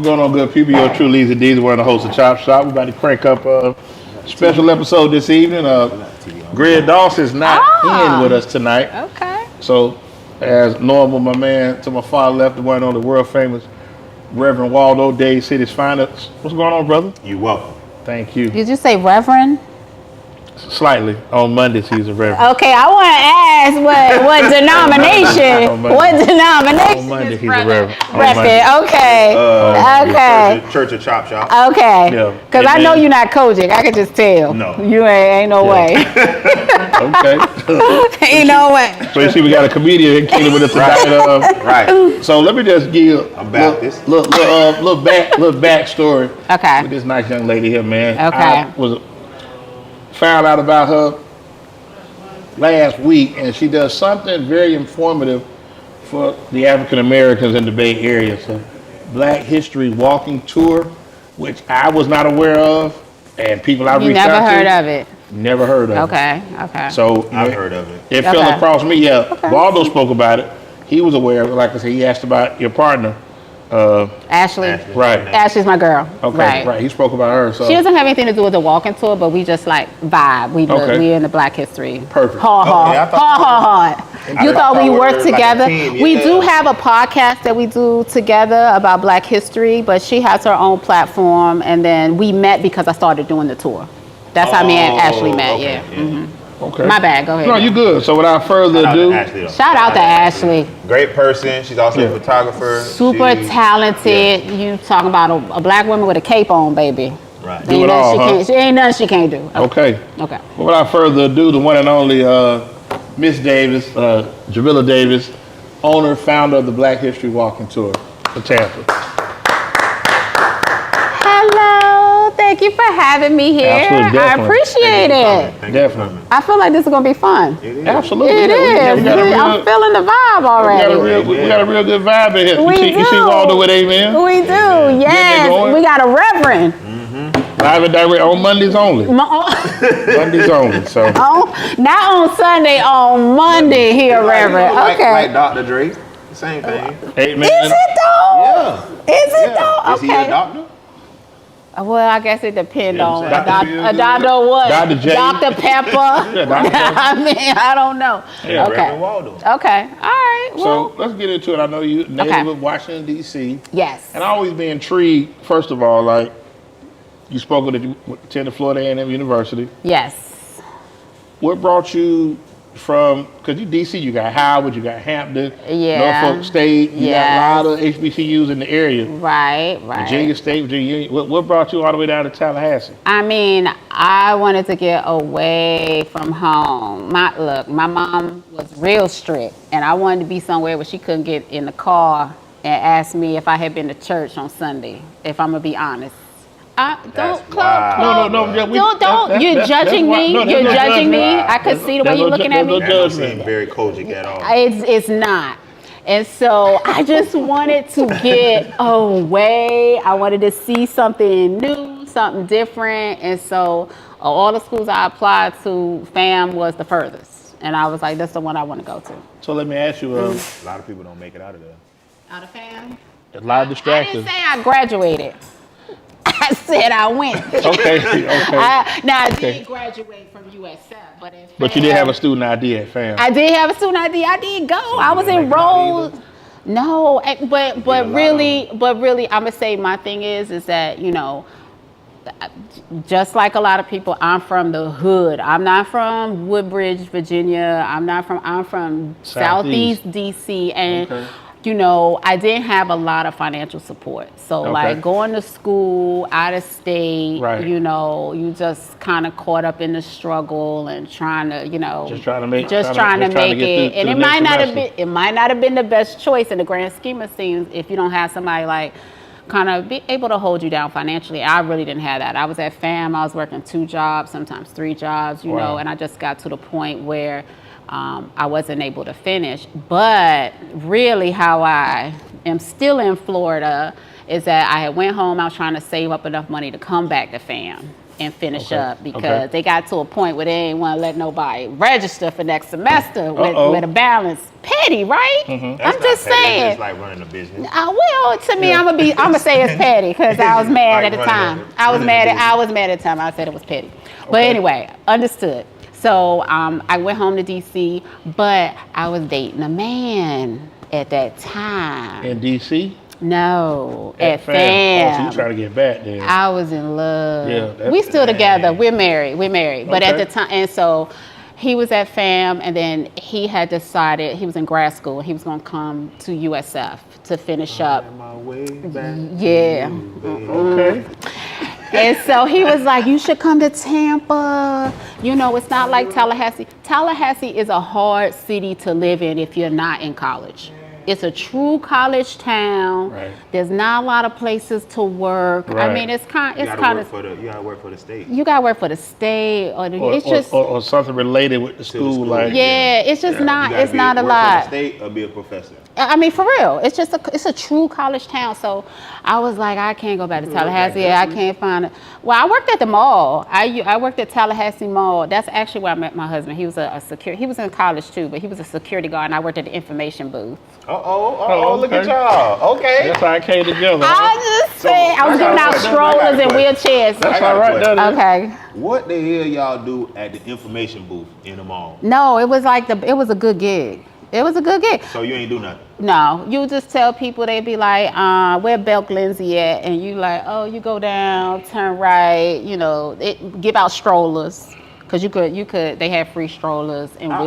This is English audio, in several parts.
going on, good people? Your true Leezy D's. We're the host of Chop Shop. We're about to crank up a special episode this evening. Greg Dawson's not in with us tonight. Okay. So, as normal, my man to my far left, the one and only world famous Reverend Waldo, Dade City's finest. What's going on, brother? You're welcome. Thank you. Did you say Reverend? Slightly. On Mondays, he's a reverend. Okay, I want to ask what denomination? What denomination? On Monday, he's a reverend. Okay. Okay. Church of Chop Shop. Okay. Yeah. Because I know you're not Kojic. I can just tell. No. You ain't no way. Okay. Ain't no way. So you see, we got a comedian in Kingdom with us tonight. Right. So let me just give I'm Baptist. little backstory. Okay. With this nice young lady here, man. Okay. I found out about her last week, and she does something very informative for the African Americans in the Bay Area. So, Black History walking tour, which I was not aware of, and people I've reached out to. You never heard of it? Never heard of it. Okay. So I've heard of it. It fell across me. Yeah, Waldo spoke about it. He was aware of it. Like I said, he asked about your partner. Ashley. Right. Ashley's my girl. Okay. Right. He spoke about her. So she doesn't have anything to do with the walking tour, but we just like vibe. We in the Black History. Perfect. Hard. You thought we worked together. Like We do have a podcast that we do together about Black History, but she has her own platform, and then we met because I started doing the tour. That's how me and Ashley met. Okay, Yeah. Mm-hmm. Okay. My bad. Go ahead. No, you good. So without further ado, Shout out to Ashley. Great person. She's also a photographer. Super talented. You talking about a black woman with a cape on, baby. Right. Do it all, huh? She ain't nothing she can't do. Okay. Okay. Well, without further ado, the one and only Miss Davis, Jamila Davis, owner, founder of the Black History Walking Tour for Tampa. Hello. Thank you for having me here. Absolutely, I definitely. appreciate it. Definitely. I feel like this is gonna be fun. It is. Absolutely. It Yeah, is. we got a real, I'm feeling the vibe already. we got a real good vibe in here. We You see Waldo with Amen? We do. Yes. going? We got a reverend. Live and direct on Mondays only. Mondays only. So Not on Sunday, on Monday here, Reverend. Okay. Like Dr. Dre. Same thing. Amen. Is it though? Yeah. Is it though? Is he a doctor? Well, I guess it depends on Dr. Dr. what? Dr. J. Dr. Pepper. Yeah, Dr. Pepper. I mean, I don't know. Yeah, Okay. Reverend Waldo. Okay. All right. Well, So let's get into it. I know you native of Washington, D.C. yes. And I always be intrigued, first of all, like you spoke with you attended Florida A&M University. Yes. What brought you from, because you D.C., you got Howard, you got Hampton, Yeah. Norfolk State, you got a lot of HBCUs in the area. Right. Virginia State, Virginia. What brought you all the way down to Tallahassee? I mean, I wanted to get away from home. My mom was real strict, and I wanted to be somewhere where she couldn't get in the car and ask me if I had been to church on Sunday, if I'm going to be honest. Don't. No. You're judging me. You're judging me. I could see the way you're looking at me. That don't seem very Kojic at all. It's not. And so I just wanted to get away. I wanted to see something new, something different. And so all the schools I applied to, FAM was the furthest. And I was like, that's the one I want to go to. So let me ask you, A lot of people don't make it out of there. Out of FAM? a lot of I distractions. didn't say I graduated. I said I went. Okay. I did graduate from USF, but You did have a student ID at FAM. I did have a student ID. I did go. So I was you didn't make it out enrolled. No, but really, I'm gonna say my thing is that just like a lot of people, I'm from the hood. I'm not from Woodbridge, Virginia. I'm from Southeast DC, and I didn't have a lot of financial support. So like going to school out of state, you just kind of caught up in the struggle and trying to, just trying to make it. And it might not have been the best choice in the grand scheme of things if you don't have somebody like kind of be able to hold you down financially. I really didn't have that. I was at FAM. I was working 2 jobs, sometimes 3 jobs, and I just got to the point where I wasn't able to finish. But really how I am still in Florida is that I had went home. I was trying to save up enough money to come back to FAM. and finish Okay. up because Okay. they got to a point where they ain't want to let nobody register for next semester with a balance. Petty, right? That's I'm not just petty, saying. It's just like running a business. Well, to me, I'm gonna say it's petty because I was mad at the time. I was mad at the time. I said it was petty. But Okay. anyway, understood. So I went home to DC, but I was dating a man at that time. In DC? No, at Oh, so you FAM. trying to get back there? I was in love. Yeah, We still together. We're married. But at Okay. the time, and so he was at FAM, and then he had decided he was in grad school. He was going to come to USF to finish up. On my way back to Yeah. you, baby. Okay. And so he was like, you should come to Tampa. You know, it's not like Tallahassee. Tallahassee is a hard city to live in if you're not in college. It's a true college town. Right. There's not a lot of places to work. Right. I mean, it's kind You of gotta work for the state. you gotta work for the state Or something related with the school, school. like yeah, it's just You not gotta it's not a work for lot. the state or be a professor. I mean, for real, it's a true college town. So I was like, I can't go back to Tallahassee. I can't find it. Well, I worked at the mall. I worked at Tallahassee Mall. That's actually where I met my husband. He was he was in college too, but he was a security guard, and I worked at the information booth. Look at okay. y'all. Okay. that's how I came together. I just say I was I got giving a out question. strollers and I got a wheelchairs. That's I got all a right. question. That is. Okay. What the hell y'all do at the information booth in the mall? No, it was a good gig. It was a good gig. So you ain't do nothing. No, you just tell people, they be like, where Belk Lindsay at? And you like, oh, you go down, turn right, you know, give out strollers. Cause you could, they have free strollers and I wheelchairs.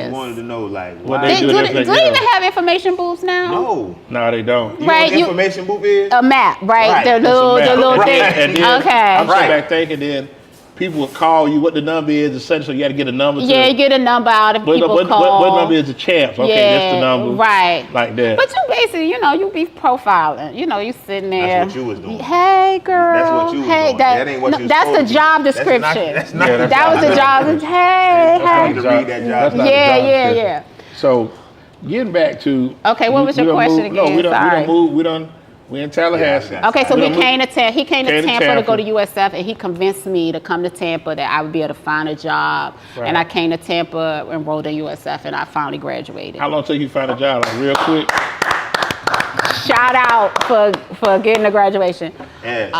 always wanted to know, like, What why they Do do they even have information booths now? No. No, they don't. You Right, know what the information booth is? A map, right? Right, The it's a little, Map. the little And thing. then- and then I'm Okay. sitting Right. back thinking, then people would call you what the number is, essentially, so you got to get a number. Yeah, you get a number out if people call. What number is the champs? Okay, that's the number. Right. Like that. But you basically, you be profiling. You sitting there. That's what you was doing. Hey, girl. That's what you was hey, doing. That ain't what you was That's supposed the to job do. That's not- description. that's not Yeah, the That was the job. Hey, You hey. need to read that job. That's not the Yeah, job yeah, description. yeah. So, getting back to. Okay, what was your done question moved- No, again? we don't Sorry. move. We're in Tallahassee. Yeah, Okay, so We he done moved- came to Tampa. He came to Came to Tampa to go to Tampa. USF, and he convinced me to come to Tampa that I would be able to find a job. Right. And I came to Tampa, enrolled in USF, and I finally graduated. How long till you find a job? Like real quick. Shout out for getting the graduation. SOUTH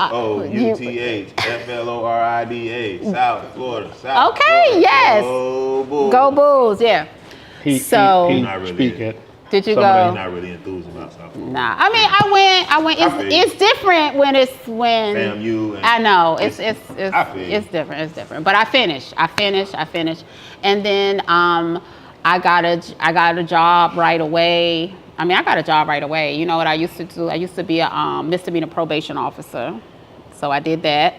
FLORIDA, South Florida. South Okay, Florida. yes. Go Bulls. Go Bulls, yeah. He Not really. speak at. Did you Some of go? He's not really enthused about South Florida. Nah, I mean, I went. I feel you. It's different when FAMU and I know it's I feel you. it's different. It's different. But I finished, and then I got a job right away. I mean, I got a job right away. You know what I used to do? I used to be a misdemeanor probation officer, so I did that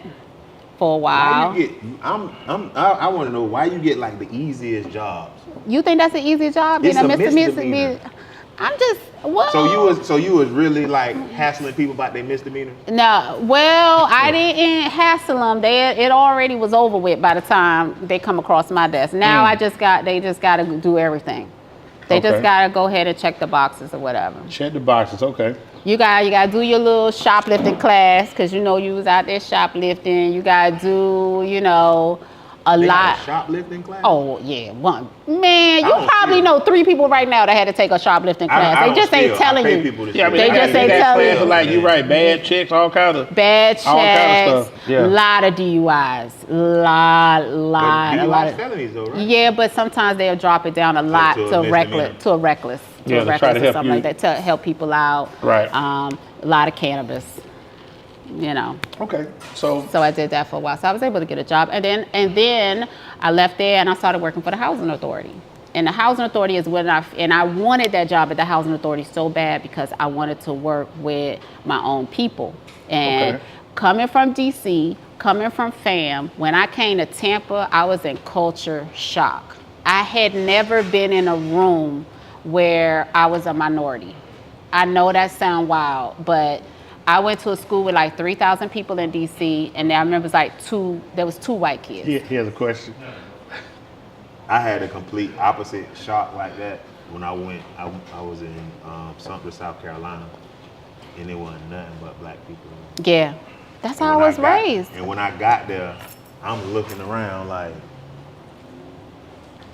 for a while. Why you get? I want to know why you get like the easiest jobs. You think that's an easy job? It's being a misdemeanor. I'm just what? So you was really like hassling people about their misdemeanor? No, well, I didn't hassle them. It already was over with by the time they come across my desk. Now they just got to do everything. They just Okay. got to go ahead and check the boxes or whatever. Check the boxes. Okay. You got to do your little shoplifting class because you was out there shoplifting. You got to do, a They lot. got a shoplifting class? Oh yeah, one man. You don't probably steal. know 3 people right now that had to take a shoplifting class. I They don't just ain't steal. telling I pay you. people to Yeah, I mean, They steal. just got ain't telling classes you. like you write bad checks, all kinds of. Bad All kind of checks, stuff, yeah. lot of DUIs, lot But a lot DUI of. felonies though, right? Yeah, but sometimes they'll drop it down a lot to a to a misdemeanor. reckless, to a reckless, Yeah, to try to or help something you. like that to help people out. Right. A lot of cannabis. Okay. So So I did that for a while. So I was able to get a job, and then I left there and I started working for the housing authority. And the housing authority is when I wanted that job at the housing authority so bad because I wanted to work with my own people. And Okay. coming from DC, coming from FAM, when I came to Tampa, I was in culture shock. I had never been in a room where I was a minority. I know that sounds wild, but I went to a school with like 3,000 people in DC, and I remember it was there was 2 white kids. here's a question. I had a complete opposite shock like that when I went. I was in Sumter, South Carolina, and it wasn't nothing but black people. Yeah, that's how I When was got- raised. And when I got there, I'm looking around like,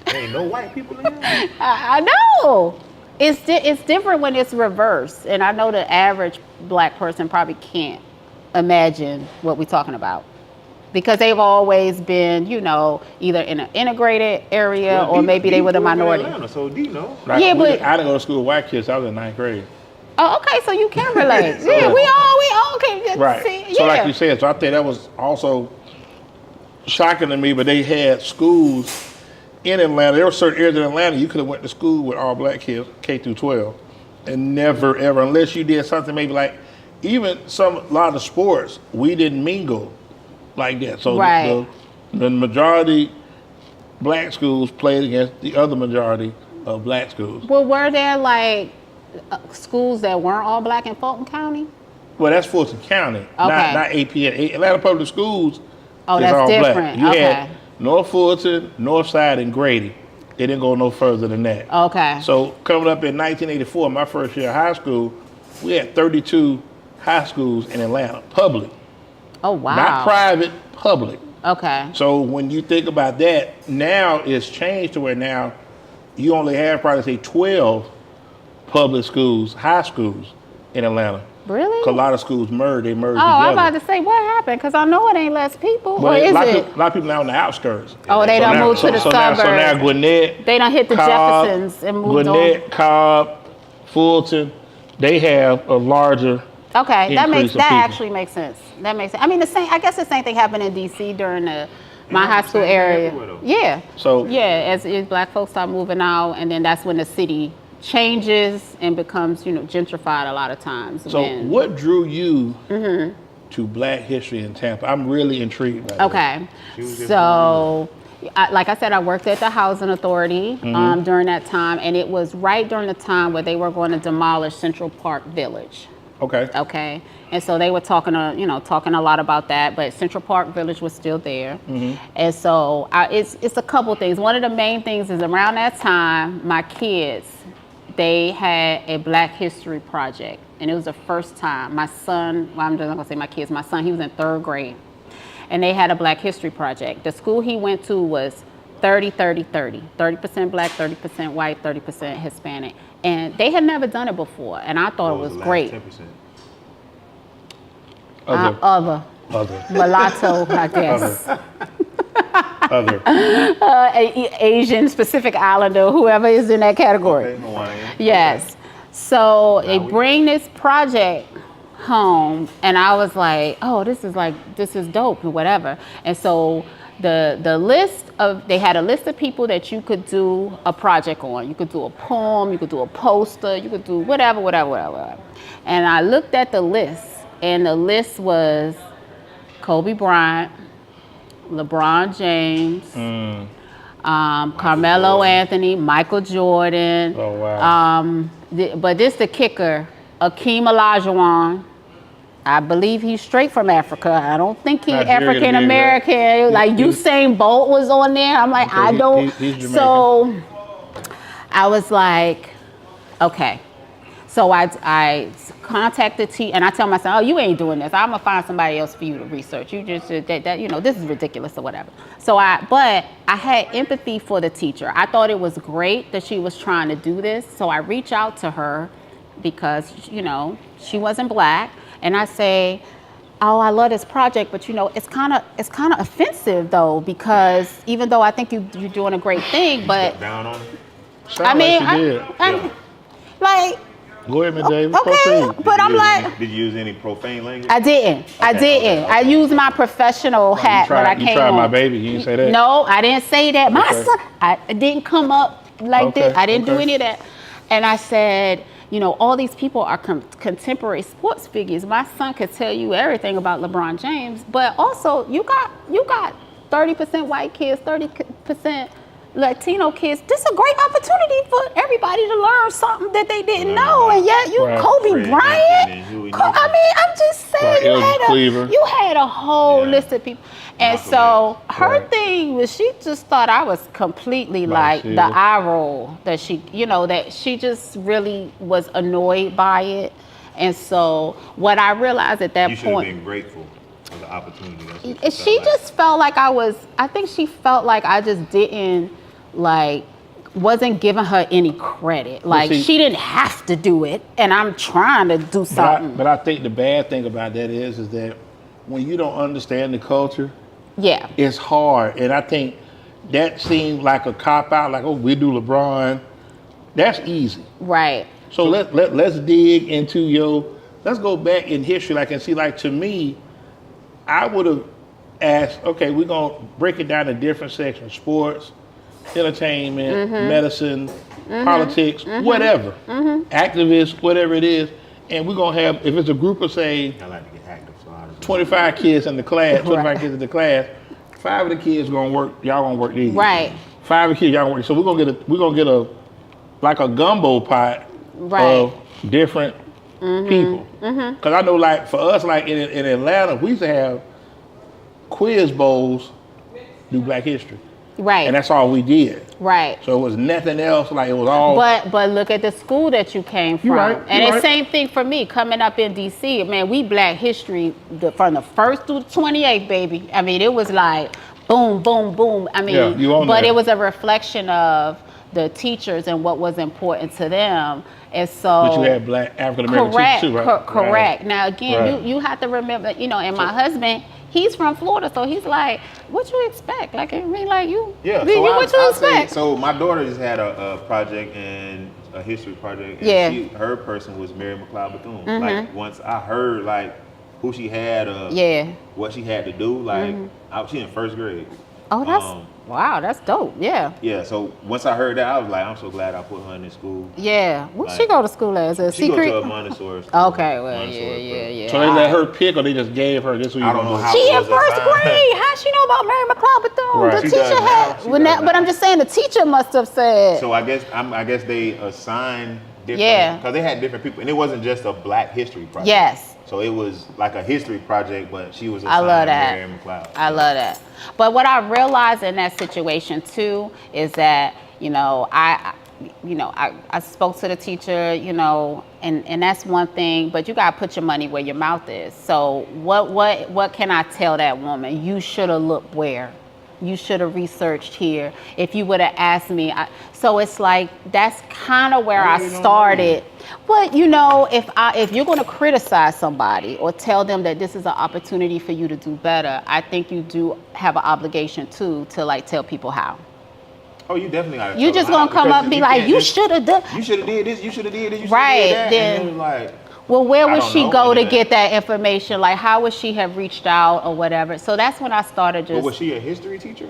there ain't no white people in here. I know. It's different when it's reversed, and I know the average black person probably can't imagine what we're talking about because they've always been, you know, either in an integrated area or maybe they were the minority. Atlanta, so D know. Like, Yeah, but I didn't go to school with white kids. I was in 9th grade. oh, okay, so you can relate. Yeah, we all can Right. see. So Yeah. like you said, so I think that was also shocking to me, but they had schools in Atlanta. There were certain areas in Atlanta you could have went to school with all black kids, K through 12, and never ever, unless you did something maybe like, even a lot of the sports, we didn't mingle like that. So Right. the majority black schools played against the other majority of black schools. Well, were there like schools that weren't all black in Fulton County? Well, that's Fulton County, Okay. not APN. Atlanta Public Schools Oh, is that's all different. black. You Okay. had North Fulton, North Side, and Grady. It didn't go no further than that. Okay. So coming up in 1984, my first year of high school, we had 32 high schools in Atlanta, public. Oh, wow. Not private, public. Okay. So when you think about that, now it's changed to where now you only have probably say 12 public schools, high schools in Atlanta. Really? 'Cause a lot of schools merged Oh, together. I'm about to say, what happened? Because I know it ain't less people. Well, Or is a lot it? of people now on the outskirts. Oh, they done moved to the suburbs. So now Gwinnett, They done hit the Cobb, Jeffersons and moved Gwinnett, Cobb, Fulton, they have a larger. Okay, increase of people. actually makes sense. That makes sense. I mean, I guess the same thing happened in DC during my high school area. Yeah. So Yeah, as black folks start moving out, and then that's when the city changes and becomes, you know, gentrified a lot of times. So what drew you to Black history in Tampa? I'm really intrigued by that. Okay, so like I said, I worked at the Housing Authority during that time, and it was right during the time where they were going to demolish Central Park Village. Okay. Okay, and so they were talking a lot about that, but Central Park Village was still there, and so it's a couple things. One of the main things is around that time, my kids, they had a Black History project, and it was the first time. My son, well, I'm just not gonna say my kids, my son, he was in 3rd grade, and they had a Black History project. The school he went to was 30% Black, 30% white, 30% Hispanic. And they had never done it before, and I thought it was great. 10%. Other. Mulatto, I guess. Other. Asian, Pacific Islander, whoever is in that category. Okay, Hawaiian. Yes. So they bring this project home, and I was like, oh, this is dope and whatever. And so the list they had a list of people that you could do a project on. You could do a poem, you could do a poster, you could do whatever. And I looked at the list, and the list was Kobe Bryant, LeBron James, Carmelo Anthony, Michael Jordan. Oh, wow. But this the kicker, Akeem Olajuwon. I believe he's straight from Africa. I don't think he's African American. Like Usain Bolt was on there. I'm like, I don't. He's so I was like, okay. So I contacted T, and I tell myself, oh, you ain't doing this. I'm gonna find somebody else for you to research. You just that you know, this is ridiculous or whatever. But I had empathy for the teacher. I thought it was great that she was trying to do this. So I reach out to her because, you know, she wasn't Black. And I say, oh, I love this project, but you know, it's kind of offensive though, because even though I think you're doing a great thing, but Down on it. I mean, I'm like, go ahead, Ms. Davis. okay, Proceed. but I'm like, Did you use any profane language? I didn't. Okay. I used my professional hat when I came You tried on. my baby. You didn't say that. No, I didn't say that. My Okay. son, it didn't come up like this. I didn't do okay. any of that. And I said, you know, all these people are contemporary sports figures. My son could tell you everything about LeBron James, but also you got 30% white kids, 30% Latino kids. This is a great opportunity for everybody to learn something that they didn't know. And yet Kobe Bryant. I mean, I'm just saying, you had a whole list of people. And so her thing was, she just thought I was completely like the eye roll, that she, you know, that she just really was annoyed by it. And so what I realized at that You should have point, been grateful. Or the opportunity? That's what She just felt like I think she felt like I just didn't, like, wasn't giving her any credit. Like, see, she didn't have to do it, and I'm trying to do something. But I think the bad thing about that is that when you don't understand the culture, Yeah. it's hard. And I think that seemed like a cop out, like, oh, we do LeBron. That's easy. Right. So let's dig into let's go back in history, like, and see, like, to me, I would have asked, okay, we're going to break it down in different sections: sports, entertainment, medicine, politics, whatever, activists, whatever it is. And we're going to have, if it's a group of, say, I like to get active, so 25 kids in the class, 25 kids in the class, 5 of the kids going to work, y'all going to work these. Right. 5 of the kids, y'all going to work. So we're going to get a like a gumbo pot of different people. Because I know, like, for us, like in Atlanta, we used to have quiz bowls do Black History. Right. And that's all we did. Right. So it was nothing else, like, it was all. But look at the school that you came from. And it's same thing for me coming up in DC. Man, we Black History from the 1st through the 28th, baby. I mean, it was like boom, boom, boom. I mean, but it was a reflection of the teachers and what was important to them. And so, but you had Black African American teachers too, right? Correct. Now again, you have to remember, and my husband, he's from Florida, so he's like, what you expect? Like, I mean, like, what you expect? So my daughter just had a project, and a history project, and her person was Mary McLeod Bethune. Like, once I heard, like, who she had, what she had to do, like, she in 1st grade. Oh, that's dope. Yeah. Yeah. So once I heard that, I was like, I'm so glad I put her in this school. Yeah. Where she go to school as? A she secret? She go to a Montessori school. Okay. Well, yeah. So they let her pick, or they just gave her this? I don't know how. She in 1st grade. How she know about Mary McLeod Bethune? Right. The teacher had. But I'm just saying, the teacher must have said. So I guess they assigned different. Because they had different people, and it wasn't just a Black History project. Yes. So it was like a history project, but she was assigned Mary McLeod. I love that. But what I realized in that situation too is that, I spoke to the teacher, and that's one thing, but you gotta put your money where your mouth is. So what can I tell that woman? You should have looked where? You should have researched here. If you would have asked me. So it's like, that's kind of where I started. But if you're going to criticize somebody or tell them that this is an opportunity for you to do better, I think you do have an obligation too to, like, tell people how. Oh, you definitely got to. You just gonna come up and be like, you should have done. You should have did this. You should have did this. You should have did that. Then, and then, like, well, where would she go to get that information? Like, how would she have reached out or whatever? So that's when I started just. But was she a history teacher?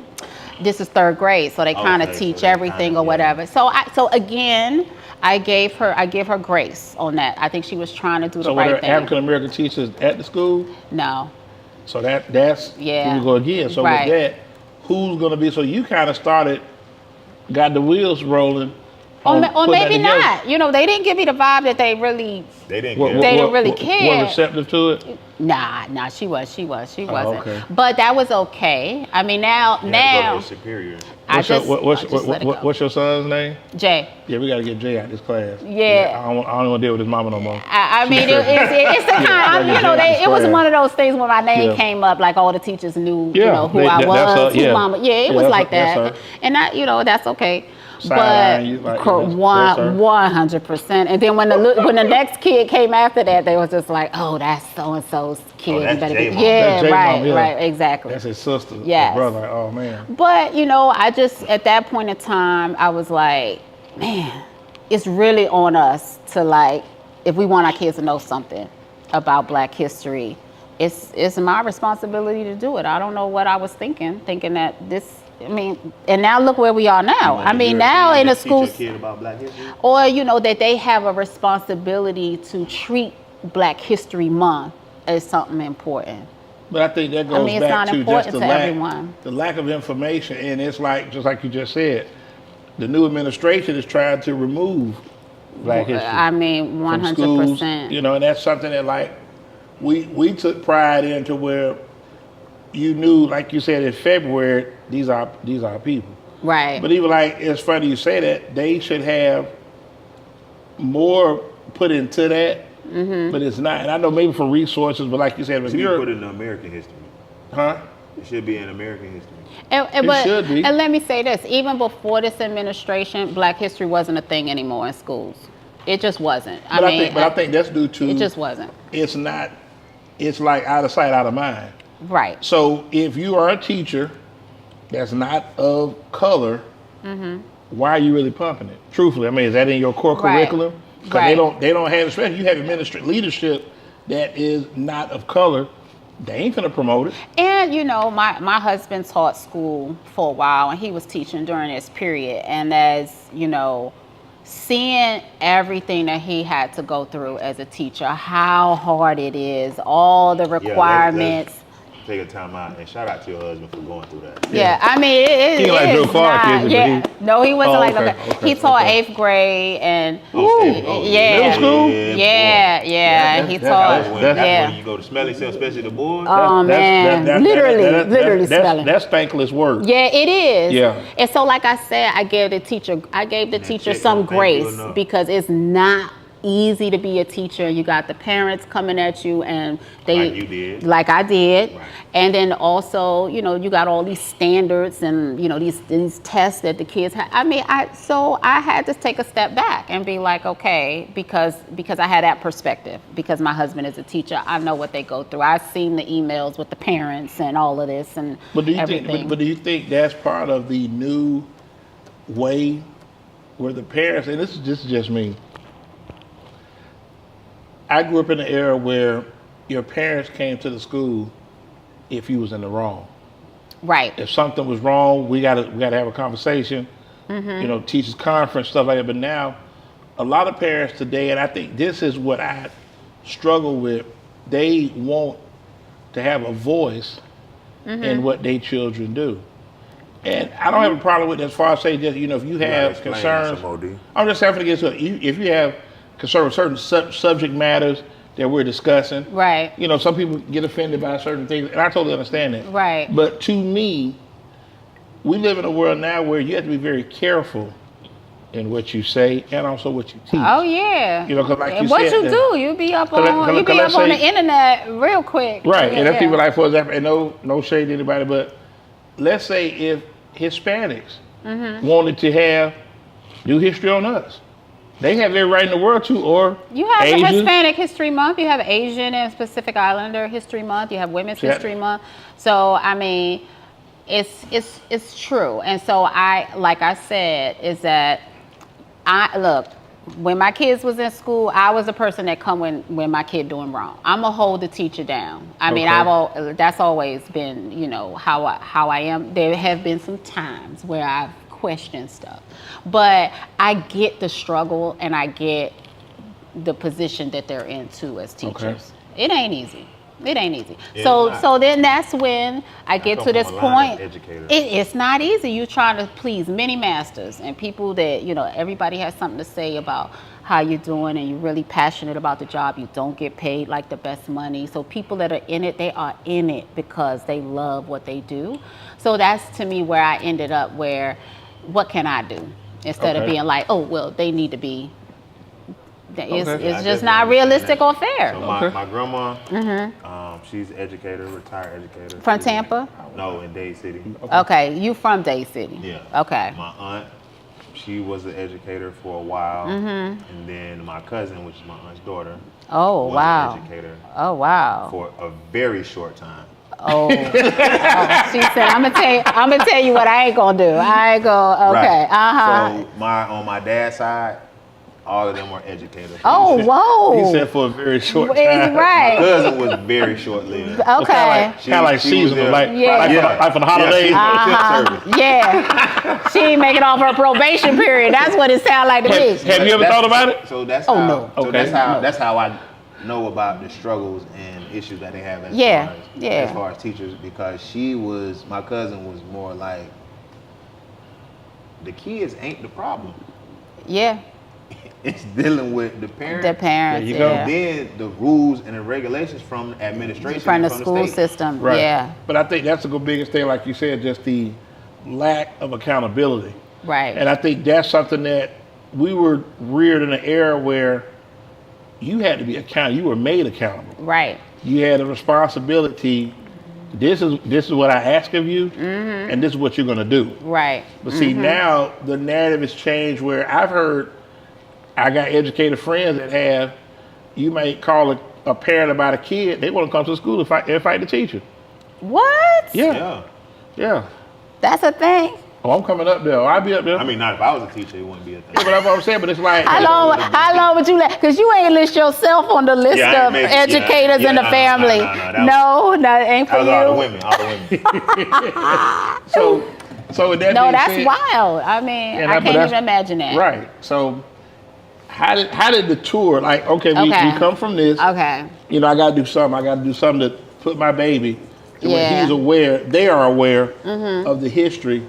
This is 3rd grade, so they kind of teach everything or whatever. So again, I give her grace on that. I think she was trying to do the right thing. So were there African American teachers at the school? No. So that's where we go again. So with that, who's going to be? So you kind of got the wheels rolling. Or maybe not. They didn't give me the vibe that they really. They didn't care. They didn't really care. Were receptive to it? Nah. She wasn't. Okay. But that was okay. I mean, now. Go to superior. What's your son's name? Jay. Yeah, we got to get Jay out of this class. Yeah. I don't want to deal with his mama no more. I mean, it's the kind. It was one of those things when my name came up, like all the teachers knew, who I was, whose mama. Yeah, it was like that, and that's okay. But 100%. And then when the next kid came after that, they was just like, oh, that's so and so's kid. That's J-Mom. Right, exactly. That's his sister. Yes. His brother. Oh man. But I just at that point in time, I was like, man, it's really on us to, like, if we want our kids to know something about Black history, it's my responsibility to do it. I don't know what I was thinking that this. And now look where we are now. Now in the schools, or that they have a responsibility to treat Black History Month as something important. But I think that goes back to just the lack of information, and it's like, just like you just said, the new administration is trying to remove Black history. 100%. And that's something that, like, we took pride into, where you knew, like you said, in February, these are people. Right. But even, like, it's funny you say that, they should have more put into that but it's not. And I know maybe for resources, but like you said, if you're put it in American history, it should be in American history. It should be. And let me say this: even before this administration, Black history wasn't a thing anymore in schools. It just wasn't. I think that's due to it just wasn't. It's not. It's like out of sight, out of mind. Right. So if you are a teacher that's not of color, why are you really pumping it? Truthfully, I mean, is that in your core curriculum? Because they don't have, especially you have administrative leadership that is not of color. They ain't gonna promote it. And my husband taught school for a while, and he was teaching during this period. And as seeing everything that he had to go through as a teacher, how hard it is, all the requirements. Take a time out and shout out to your husband for going through that. Yeah, I mean, it he like Joe Clark, isn't yeah. No, he wasn't okay. He taught 8th grade and middle school. Yeah. He taught. That's when you go to smelling cell, especially the boys. Oh man, literally smelling. That's thankless work. Yeah, it is. Yeah. And so, like I said, I gave the teacher some grace because it's not easy to be a teacher. You got the parents coming at you, and like I did, right. And then also, you got all these standards and these tests that the kids have. I mean, I had to take a step back and be like, okay, because I had that perspective. Because my husband is a teacher, I know what they go through. I've seen the emails with the parents and all of this and everything. But do you think that's part of the new way where the parents? And this is just me. I grew up in an era where your parents came to the school if you was in the wrong. Right. If something was wrong, we gotta have a conversation. Teachers conference, stuff like that. But now, a lot of parents today, and I think this is what I struggle with. They want to have a voice in what their children do, and I don't have a problem with it as far as say just if you have concerns. I'm just having to get to it. If you have concern with certain subject matters that we're discussing. Right. Some people get offended by certain things, and I totally understand that. Right. But to me, we live in a world now where you have to be very careful in what you say and also what you teach. Oh yeah. Because like and you what said, you do, you be up on the internet real quick. Right. And if people like, for example, and no shade to anybody, but let's say if Hispanics wanted to do history on us. They have every right in the world to, or you have Asian. the Hispanic History Month, you have Asian and Pacific Islander History Month, you have Women's History Month. So I mean, it's true. And so like I said, is that when my kids was in school, I was the person that come when my kid doing wrong. I'm gonna hold the teacher down. I mean, that's always been how I am. There have been some times where I've questioned stuff, but I get the struggle and I get the position that they're in too as teachers. It ain't easy. So then that's when I get to this point. It's not easy. You're trying to please many masters and people that everybody has something to say about how you're doing, and you're really passionate about the job. You don't get paid like the best money. So people that are in it, they are in it because they love what they do. So that's to me where I ended up. Where what can I do instead of being like, oh well, they need to be. It's just not realistic or fair. So my grandma, she's retired educator. From Tampa? No, in Dade City. Okay, you from Dade City? Yeah. Okay. My aunt, she was an educator for a while, and then my cousin, which is my aunt's daughter, was an educator. Oh wow. For a very short time. Oh. She said, "I'm gonna tell you what I ain't gonna do. I ain't gonna." Okay. Right. So on my dad's side, all of them were educators. Oh, whoa. He said for a very short time. Right. My cousin was very short-lived. Okay. Kind of like seasonal, like for the holidays. Yeah. She ain't making off her probation period. That's what it sounds like to me. Have you ever thought about it? So that's that's how I know about the struggles and issues that they have as far as teachers, because my cousin was more like, the kids ain't the problem. Yeah. It's dealing with the parents. The parents, there you go. And then the rules and the regulations from the administration. From the school system, right. Yeah. But I think that's the biggest thing, like you said, just the lack of accountability. Right. And I think that's something that we were reared in an era where you had to be accountable. You were made accountable. Right. You had a responsibility. This is what I ask of you, and this is what you're gonna do. Right. But see, now the narrative has changed where I got educated friends that have, you might call a parent about a kid, they want to come to school and fight the teacher. What? Yeah. That's a thing? Oh, I'm coming up there. I'll be up there. I mean, not if I was a teacher, it wouldn't be a thing. Yeah, but that's what I'm saying. But it's like, how long would you let? Because you ain't list yourself on the list of educators in the family. No, that ain't for you. All the women. So with that no, being that's said, wild. I mean, I can't even imagine that. Right. So how did the tour? Like, okay, we come from this. Okay. You know, I got to do something. I got to do something to put my baby. And when he's aware, they are aware of the history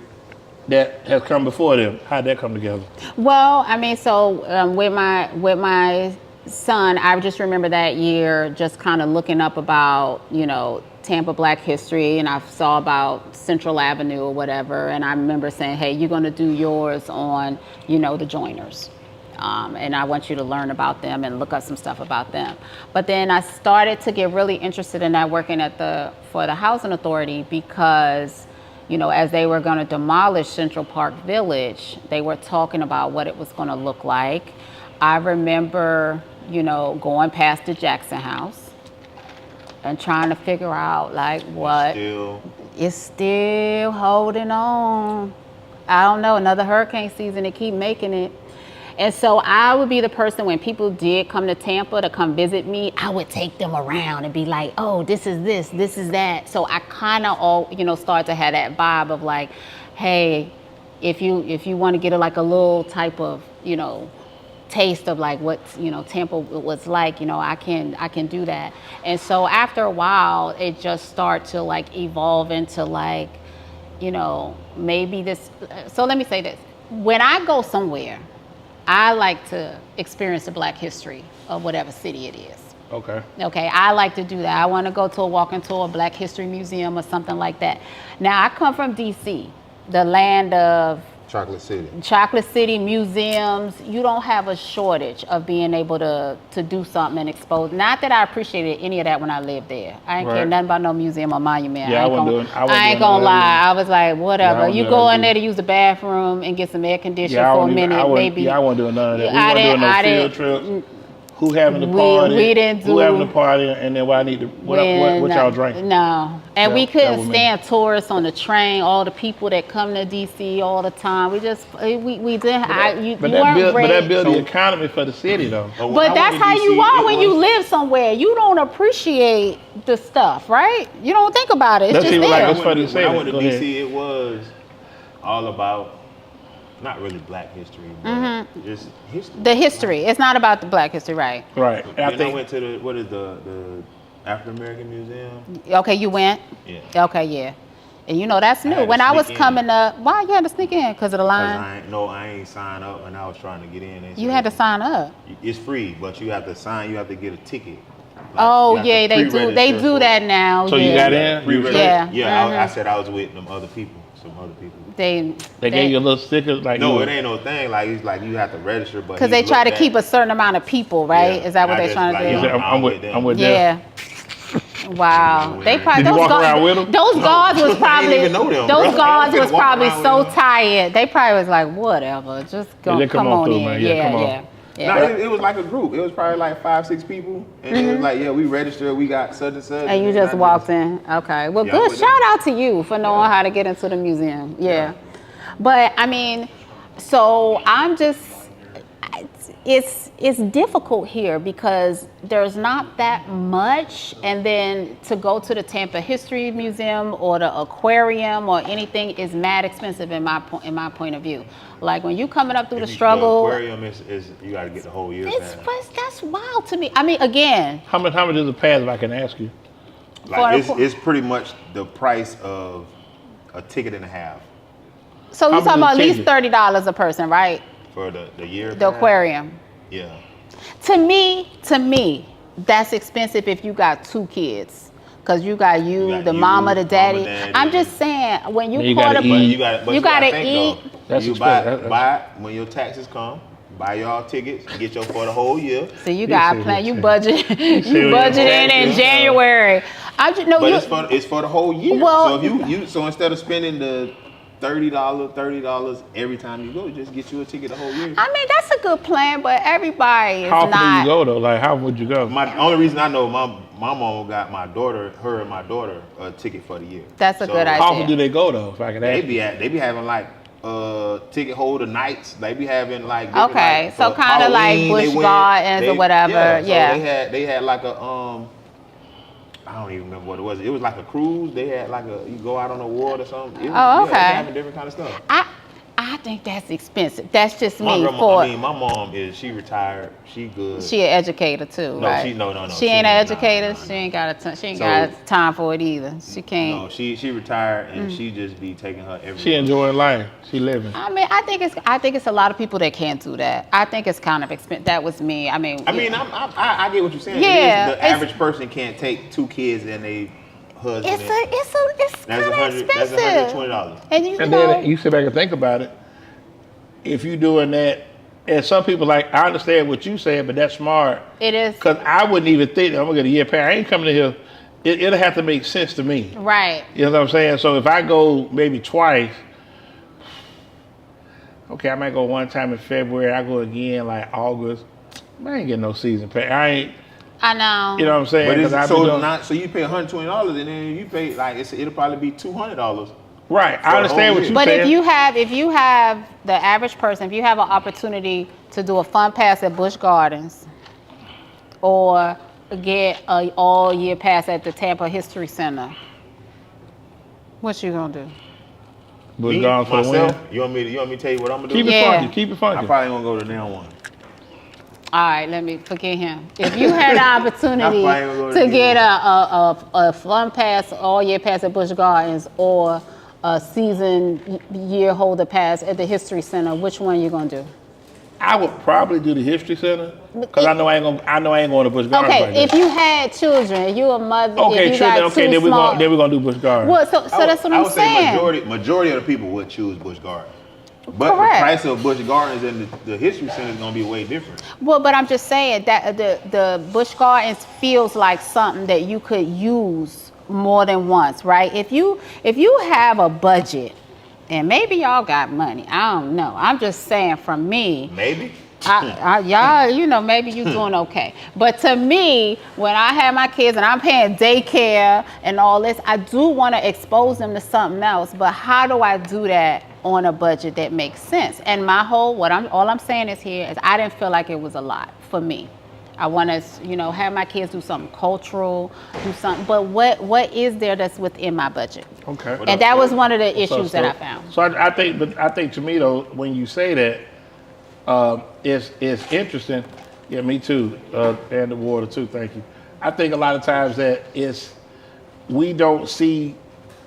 that has come before them. How'd that come together? Well, I mean, so with my son, I just remember that year just kind of looking up about, you know, Tampa Black History, and I saw about Central Avenue or whatever, and I remember saying, hey, you're going to do yours on, you know, the joiners. And I want you to learn about them and look up some stuff about them. But then I started to get really interested in that working for the housing authority because, you know, as they were going to demolish Central Park Village, they were talking about what it was going to look like. I remember, you know, going past the Jackson House and trying to figure out like what it's still holding on. I don't know, another hurricane season, they keep making it. And so I would be the person when people did come to Tampa to come visit me, I would take them around and be like, oh, this is this is that. So I kind of start to have that vibe of like, hey, if you want to get a little type of, you know, taste of like what, you know, Tampa was like, you know, I can do that. And so after a while, it just started to like evolve into like, you know, maybe this. So let me say this. When I go somewhere, I like to experience the Black history of whatever city it is. Okay, I like to do that. I want to go to a walking tour, a Black History Museum or something like that. Now, I come from D.C., the land of Chocolate City, museums. You don't have a shortage of being able to do something and expose. Not that I appreciated any of that when I lived there. I ain't care nothing about no museum or monument. Yeah, I ain't gonna lie. I was like, whatever. You go in there to use the bathroom and get some air conditioning for a minute, maybe. Yeah, I wasn't doing none of that. We weren't doing no field trips. Who having the party? We didn't do. Who having the party? And then what y'all drinking? No, and we couldn't stand tourists on the train. All the people that come to DC all the time. We just we didn't. But that build the economy for the city though. But that's how you are when you live somewhere. You don't appreciate the stuff, right? You don't think about it. It's just there. It's funny to say. When I went to DC, it was all about. Not really Black history, but just history. The history. It's not about the Black history, right? Right. I went to the African American Museum. Okay, you went? Yeah. Okay, yeah. And you know, that's new. When I was coming up, why you had to sneak in? Because of the line? I ain't signed up, and I was trying to get in. You had to sign up. It's free, but you have to sign. You have to get a ticket. They do. They do that now. So you got in? Yeah. I said I was with some other people. They gave you a little sticker like no, it ain't no thing like it's like you have to register, but because they try to keep a certain amount of people, right? Yeah. Is that what they're trying to do? I'm with them. Yeah. Wow. They probably Did you walk around with them? Those guards was probably I didn't even know them, those bro. guards was probably so tired. They probably was like, whatever, just go come on in. Man. Yeah. No, it was like a group. It was probably like 5-6 people, and it was like, we registered, we got such and such. And you just walked in. Okay. Well, good. Shout out to you for knowing how to get into the museum. Yeah. But I mean, so I'm just, it's difficult here because there's not that much, and then to go to the Tampa History Museum or the aquarium or anything is mad expensive in my point of view. Like when you coming up through the struggle, the aquarium is you got to get the whole year pass. That's wild to me. I mean, again, how much is the pass? If I can ask you, like it's pretty much the price of a ticket and a half. So you're talking about at least $30 a person, right? For the year the pass? Aquarium. Yeah. To me, that's expensive if you got 2 kids. Because you got the mama, the daddy. I'm just saying, when you call you gotta eat. That's you buy when your taxes come. buy y'all tickets, get your for the whole year. So you got a plan. You budget. You budget in January. I just know but it's for the whole year. Well, so if you so instead of spending the $30 every time you go, just get you a ticket the whole year. I mean, that's a good plan, but everybody is not. How often do you go though? Like, how would you go? My only reason I know my mom got her and my daughter a ticket for the year. That's a good idea. How often do they go though? If I could ask. They be having like ticket holder nights. They be having like okay, so kind of like Busch Gardens or whatever. Yeah. So they had like a I don't even remember what it was. It was like a cruise. They had like you go out on a water or something. Okay. Yeah, they having different kind of stuff. I think that's expensive. That's just my me. My mom she retired. She good. She an educator too, right? No. She ain't an educator. She ain't got got time for it either. She can't. No, she retired and she just be taking her everywhere. She enjoying life. She living. I mean, I think it's a lot of people that can't do that. I think it's kind of expensive. That was me. I get what you're saying. Yeah, the average person can't take 2 kids and they husband. It's kind of expensive. That's $120. And then you sit back and think about it. If you doing that, and some people like, I understand what you said, but that's smart. It is. Because I wouldn't even think I'm gonna get a year pass. I ain't coming to here. It'll have to make sense to me. Right. You know what I'm saying? So if I go maybe twice, okay, I might go one time in February. I go again like August. I ain't getting no season pass. I know. You know what I'm saying? So you pay $120 and then you pay like it'll probably be $200. Right, I understand what you're saying. But if you have the average person, if you have an opportunity to do a fun pass at Busch Gardens, or get an all-year pass at the Tampa History Center, what you gonna do? Busch Gardens for the win. You want me to tell you what I'm gonna do? Keep it funky. I probably gonna go to down one. All right, let me forget him. If you had an opportunity to get a fun pass, all-year pass at Busch Gardens, or a season year holder pass at the History Center, which one you gonna do? I would probably do the History Center because I know I ain't going to Busch Gardens. Okay, right now. if you had children, you a mother. Okay, children. Okay, then we're gonna do Busch Gardens. Well, so that's what I'm saying. I would say majority of the people would choose Busch Gardens. But correct. The price of Busch Gardens and the History Center is gonna be way different. Well, but I'm just saying that the Busch Gardens feels like something that you could use more than once, right? If you have a budget, and maybe y'all got money, I don't know. I'm just saying, from me, maybe. Y'all, maybe you doing okay. But to me, when I have my kids and I'm paying daycare and all this, I do want to expose them to something else. But how do I do that on a budget that makes sense? And all I'm saying is here is I didn't feel like it was a lot for me. I want to, have my kids do something cultural, do something. But what is there that's within my budget? Okay. And that was one of the issues that I found. So I think to me though, when you say that, it's interesting. Yeah, me too. And the water too. Thank you. I think a lot of times that we don't see.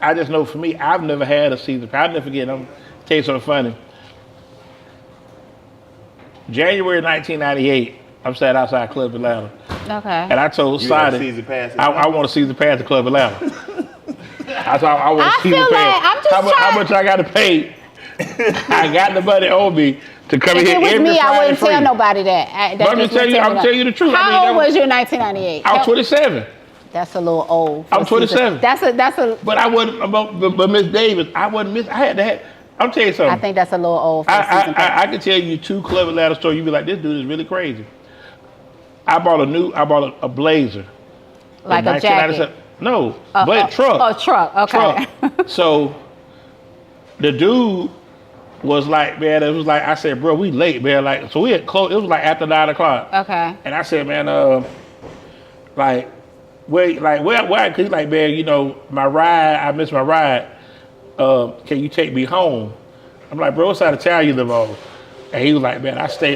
I just know for me, I've never had a season. I'll never forget. I'm tell you something funny. January 1998. I'm sat outside Club Atlanta. Okay. And I told Sadi, I want a season pass to Club Atlanta. I want a season pass. How much I got to pay? I got the money on me to come in here every Friday. If it was me, I wouldn't tell nobody that. I'm tell you the truth. How old was you in 1998? I was 27. That's a little old. I'm 27. That's a. But I wasn't. But Miss Davis, I wasn't miss. I had to have. I'm tell you something. I think that's a little old. I can tell you 2 Club Atlanta stories. You be like, this dude is really crazy. I bought a blazer. Like a jacket? No, truck. Oh, truck, okay. Truck. So the dude was like, man, it was like, I said, bro, we late, man. Like, so we had closed, it was like after 9 o'clock. Okay. And I said, man, where, cause he's like, man, my ride, I missed my ride. Can you take me home? I'm like, bro, what side of town you live on? And he was like, man, I stay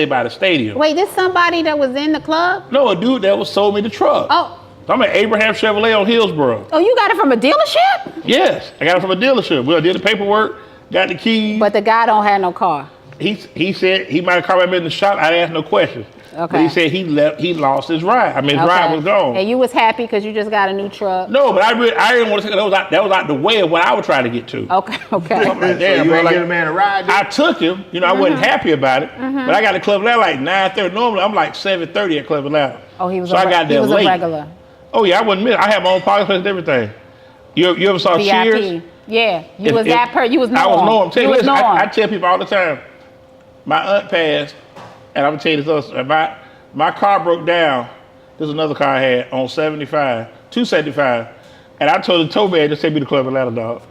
by the stadium. Wait, this somebody that was in the club? No, a dude that sold me the truck. Oh. I'm at Abraham Chevrolet on Hillsborough. Oh, you got it from a dealership? Yes, I got it from a dealership. We did the paperwork, got the keys. But the guy don't have no car. he said he might have called me in the shop. I didn't ask no questions. Okay. But he said he lost his ride. I mean, his ride was gone. And you was happy because you just got a new truck? No, but I didn't want to say that was out the way of what I was trying to get to. Okay. I'm like, damn, so you bro, ain't like, get a man a ride? Dude? I took him. You know, I wasn't happy about it. But I got to Club Atlanta like 9:30. Normally, I'm like 7:30 at Club Atlanta. Oh, he was. So I got there late. A regular. Oh yeah, I wasn't miss. I had my own parking place and everything. You ever saw VIP. Cheers? Yeah, you was that per. You was Norm. I was Norm. You was Norm. I tell people all the time. My aunt passed, and I'm gonna tell you this. My car broke down. There's another car I had on 275, and I told the tow man to take me to Club Atlanta, dog.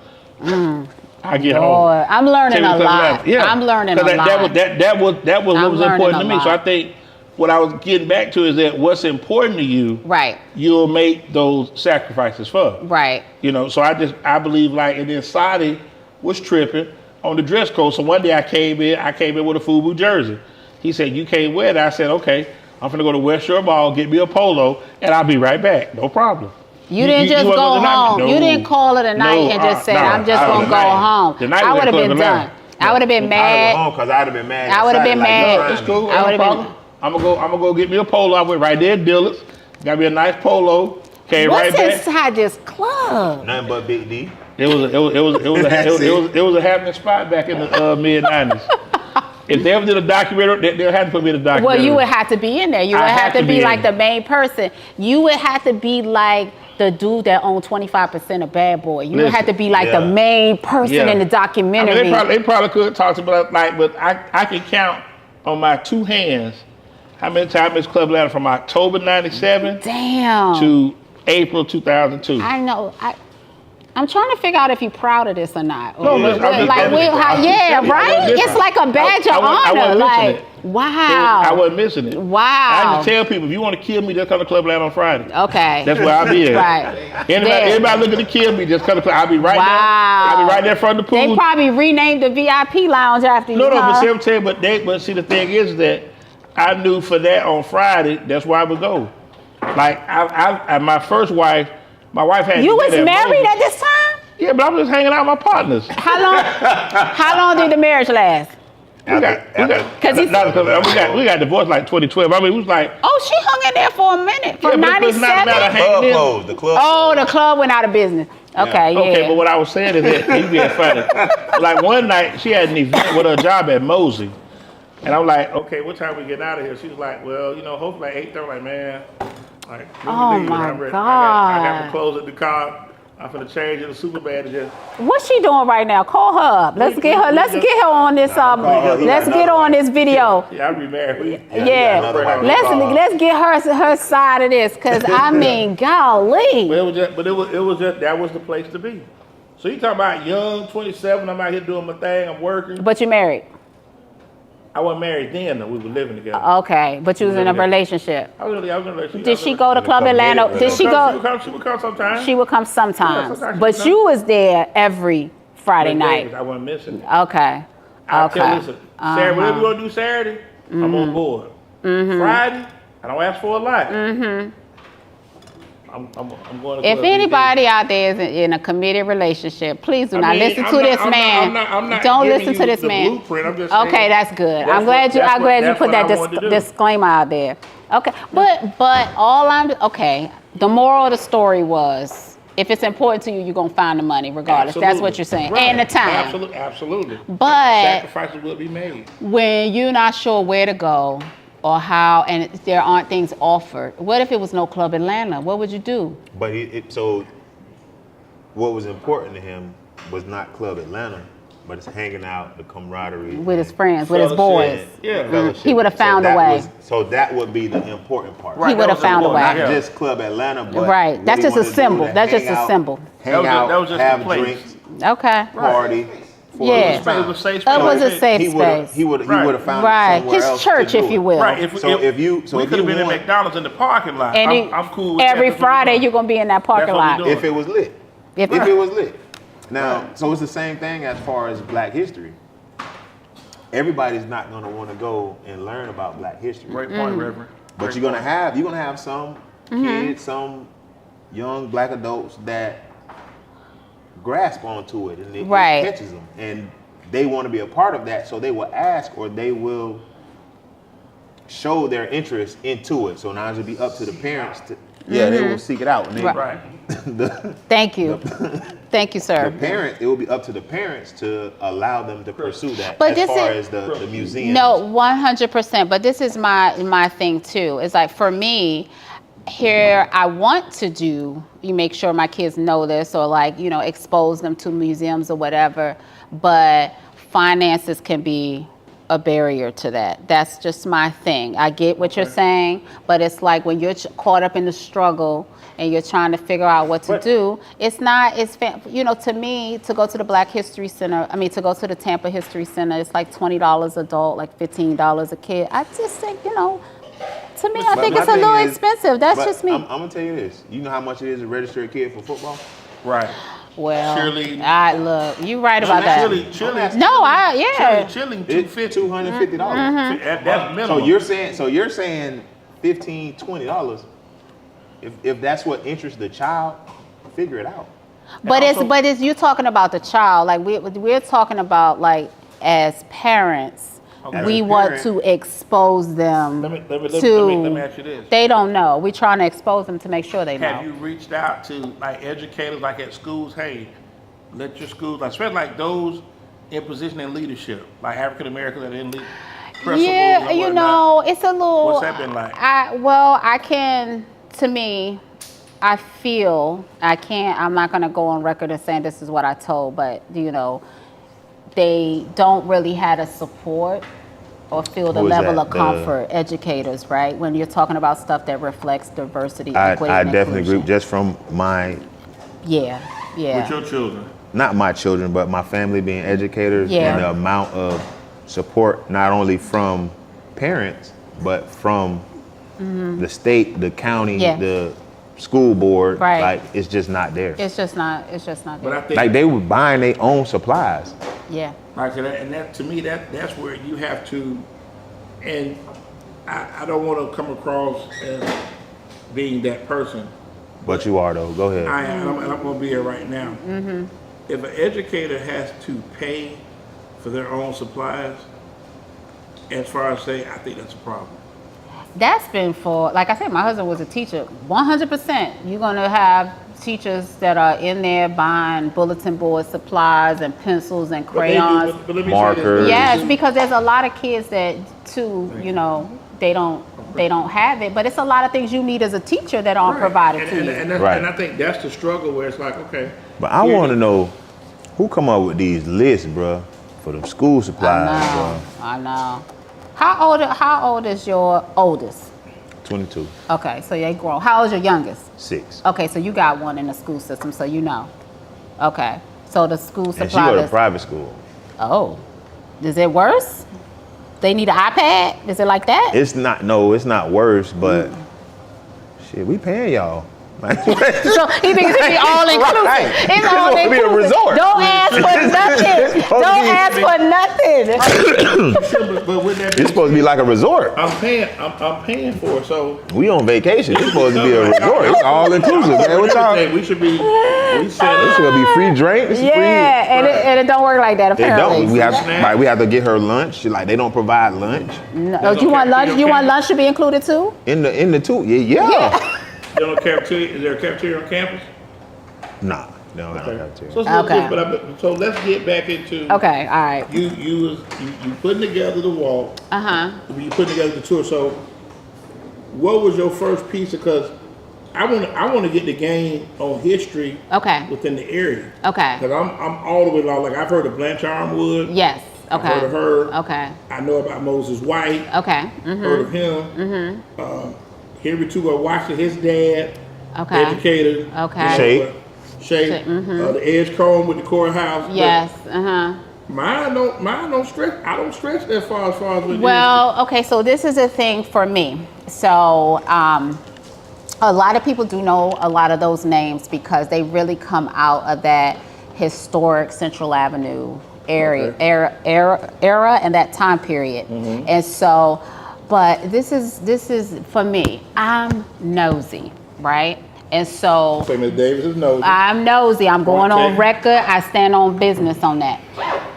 I get home. I'm learning a lot. Yeah, I'm learning a lot. That was what was important to me. So I think what I was getting back to is that what's important to you, right? You'll make those sacrifices for, right? You know. So I believe like, and then Sadi was tripping on the dress code. So one day I came in with a FUBU jersey. He said, "You can't wear that." I said, "Okay, I'm gonna go to West Shore Mall, get me a polo, and I'll be right back. No problem." You didn't just go home. You didn't call it a night and just say, "I'm just gonna go home." I would have been done. I would have been mad. Because I'd have been mad. I would have been mad. It's cool. I would have been. I'm gonna go get me a polo. I went right there at Dillard's, got me a nice polo. Came right back. What's inside this club? Nothing but Big D. It was a happening spot back in the mid '90s. If they ever did a documentary, they'll have to put me in a documentary. Well, you would have to be in there. You would have to be like the main person. You would have to be like the dude that owned 25% of Bad Boy. You would have to be like the main person in the documentary. I mean, they probably could talk to me like, but I can count on my two hands how many times it's Club Atlanta from October '97 to April 2002. I know. I'm trying to figure out if you're proud of this or not. No, right? It's like a badge of honor. Like, wow. I wasn't missing it. Wow. I just tell people, if you want to kill me, just come to Club Atlanta on Friday. Okay. That's where I'll be at. Right. Anybody looking to kill me, just come to Club. I'll be right there. I'll be right there in front of the pool. They probably renamed the VIP lounge after you. No, but see, I'm telling you, but see, the thing is that I knew for that on Friday, that's where I would go. Like, I my first wife, my wife had. You was married at this time? Yeah, but I was just hanging out with my partners. How long did the marriage last? We got divorced like 2012. I mean, it was like. Oh, she hung in there for a minute from '97. The club. Oh, the club went out of business. Okay, yeah. Okay, but what I was saying is that you being funny. Like one night, she had an event with her job at Mosey, and I'm like, okay, what time we getting out of here? She was like, well, hopefully like 8:30. Like, man, like. Oh my God. I got my clothes in the car. I'm finna change in the super bad to just. What's she doing right now? Call her up. Let's get her on this. Let's get on this video. Yeah, I'll be married. Yeah. Let's get her side of this, cause I mean, golly. But it was just that was the place to be. So you talking about young, 27? I'm out here doing my thing. I'm working. But you married. I wasn't married then, though. We were living together. Okay, but you was in a relationship. I was in a relationship. Did she go to Club Atlanta? Did she go? She would come sometimes. She would come sometimes. Yeah, but you was there every Friday night. I wasn't missing it. Okay. I tell you, listen, Saturday, whatever we're going to do Saturday, I'm on board. Friday, I don't ask for a lot. I'm going to. If anybody out there is in a committed relationship, please do not listen to this man. Don't listen to this man. I'm just saying, okay, that's good. I'm glad you put that disclaimer out there. Okay, but the moral of the story was, if it's important to you, you're gonna find the money regardless. Absolutely. That's what you're saying, right. and the time. Absolutely. But sacrifices will be made when you're not sure where to go or how, and there aren't things offered. What if it was no Club Atlanta? What would you do? But so what was important to him was not Club Atlanta, but it's hanging out, the camaraderie with his friends, with his boys. Yeah, he would have found a way. So that would be the important part. He would have found a way. Not just Club Atlanta, but right. That's just a symbol. That's just a symbol. Hang out, that was just have the place. drinks, It party. was a safe space. It was a safe space. He would have found his else church, if you will. Right. We could have been in McDonald's in the parking lot. And I'm cool with every that. Friday you're gonna be in that parking lot. If it was lit. If it was lit. Now, so it's the same thing as far as Black history. Everybody's not gonna want to go and learn about Black history. Great point, Reverend. But you're gonna have some kids, some young Black adults that grasp onto it and it catches them. And they want to be a part of that, so they will ask or they will show their interest into it. So now it'll be up to the parents to, they will seek it out. And they, Right. Thank you. Thank you, sir. The parent, it will be up to the parents to allow them to pursue that But as far as the museum. No, 100%. But this is my thing too. It's like for me, here I want to do, you make sure my kids know this or like, you know, expose them to museums or whatever, but finances can be a barrier to that. That's just my thing. I get what you're saying, but it's like when you're caught up in the struggle and you're trying to figure out what to do, it's not, you know, to me, to go to the Black History Center, to go to the Tampa History Center, it's like $20 adult, like $15 a kid. I just think, you know, to me, I think it's a little expensive. That's just me. I'm gonna tell you this. You know how much it is to register a kid for football? Right. Well, cheerleading. Look, you right about that. Cheerleading. No, Cheerleading, $250. $250. That's minimum. So you're saying $15, $20. If that's what interests the child, figure it out. But it's you're talking about the child. Like we're talking about like as parents. Okay. We want to expose them Let me ask you this. They don't know. We're trying to expose them to make sure they know. Have you reached out to like educators, like at schools? Hey, let your schools, like, especially like those in position in leadership, like African Americans that are in principals. Yeah, you know, it's a little. What's that been like? I'm not going to go on record and saying this is what I told, but you know, they don't really have a support or feel the level of comfort, educators, right? When you're talking about stuff that reflects diversity, equity, I and definitely inclusion. agree, just from my... Yeah. With your children? Not my children, but my family being educators, Yeah. and the amount of support, not only from parents, but from the state, the county, the school board. Right. Like, it's just not there. It's just not there. But I think, Like, they were buying their own supplies. Yeah. like that to me, that's where you have to, and I don't want to come across as being that person. But you are, though. Go ahead. I am, and I'm going to be here right now. Mm-hmm. If an educator has to pay for their own supplies, as far as say, I think that's a problem. That's been for, like I said, my husband was a teacher. 100%. You're going to have teachers that are in there buying bulletin board supplies and pencils and crayons. But let me Markers. Yes, because there's a lot of kids that, too, you know, they don't have it. But it's a lot of things you need as a teacher that aren't provided to you. And I think that's the struggle where it's like, okay. But I want to know who come up with these lists, bro, for the school supplies, bro. I know. How old is your oldest? 22. Okay, so they grown. How old is your youngest? 6. Okay, so you got one in the school system, so you know. Okay, so the school supply And she go to list. private school. Oh, is it worse? They need an iPad? Is it like that? It's not worse, but shit, we paying y'all. So he thinks it's be all inclusive. Right. It's all supposed to be a inclusive. resort. Don't ask for nothing. Don't ask for nothing. But with that, It's supposed to be like a resort. I'm paying for it. So We on vacation. It's supposed to be a resort. It's all inclusive, man. What y'all? we should be. We said This will be free drinks. Yeah, and it don't work like that They apparently. don't. We have to get her lunch. Like, they don't provide lunch No, you want lunch? You want lunch to be included too? in the two. Yeah. Is there a cafeteria on campus? Nah, no, I don't have to. So let's get back into. Okay, all right. You putting together the wall. You putting together the tour. So, what was your first piece? Because I want to get the game on history. Okay. Within the area. Okay. Because I'm all the way along. Like, I've heard of Blanche Armwood. Yes. Okay. I've heard of her. Okay. I know about Moses White. Okay. Heard of him. Henry Tugor Washington, his dad. Okay. Educator. Okay. Shape. The edge comb with the courthouse. Yes. Mine don't stretch. I don't stretch as far as with Well, okay. So this is a thing for me. So a lot of people do know a lot of those names because they really come out of that historic Central Avenue era and that time period. And so, but this is for me. I'm nosy, right? And so Ms. Davis is nosy. I'm nosy. I'm going on record. I stand on business on that.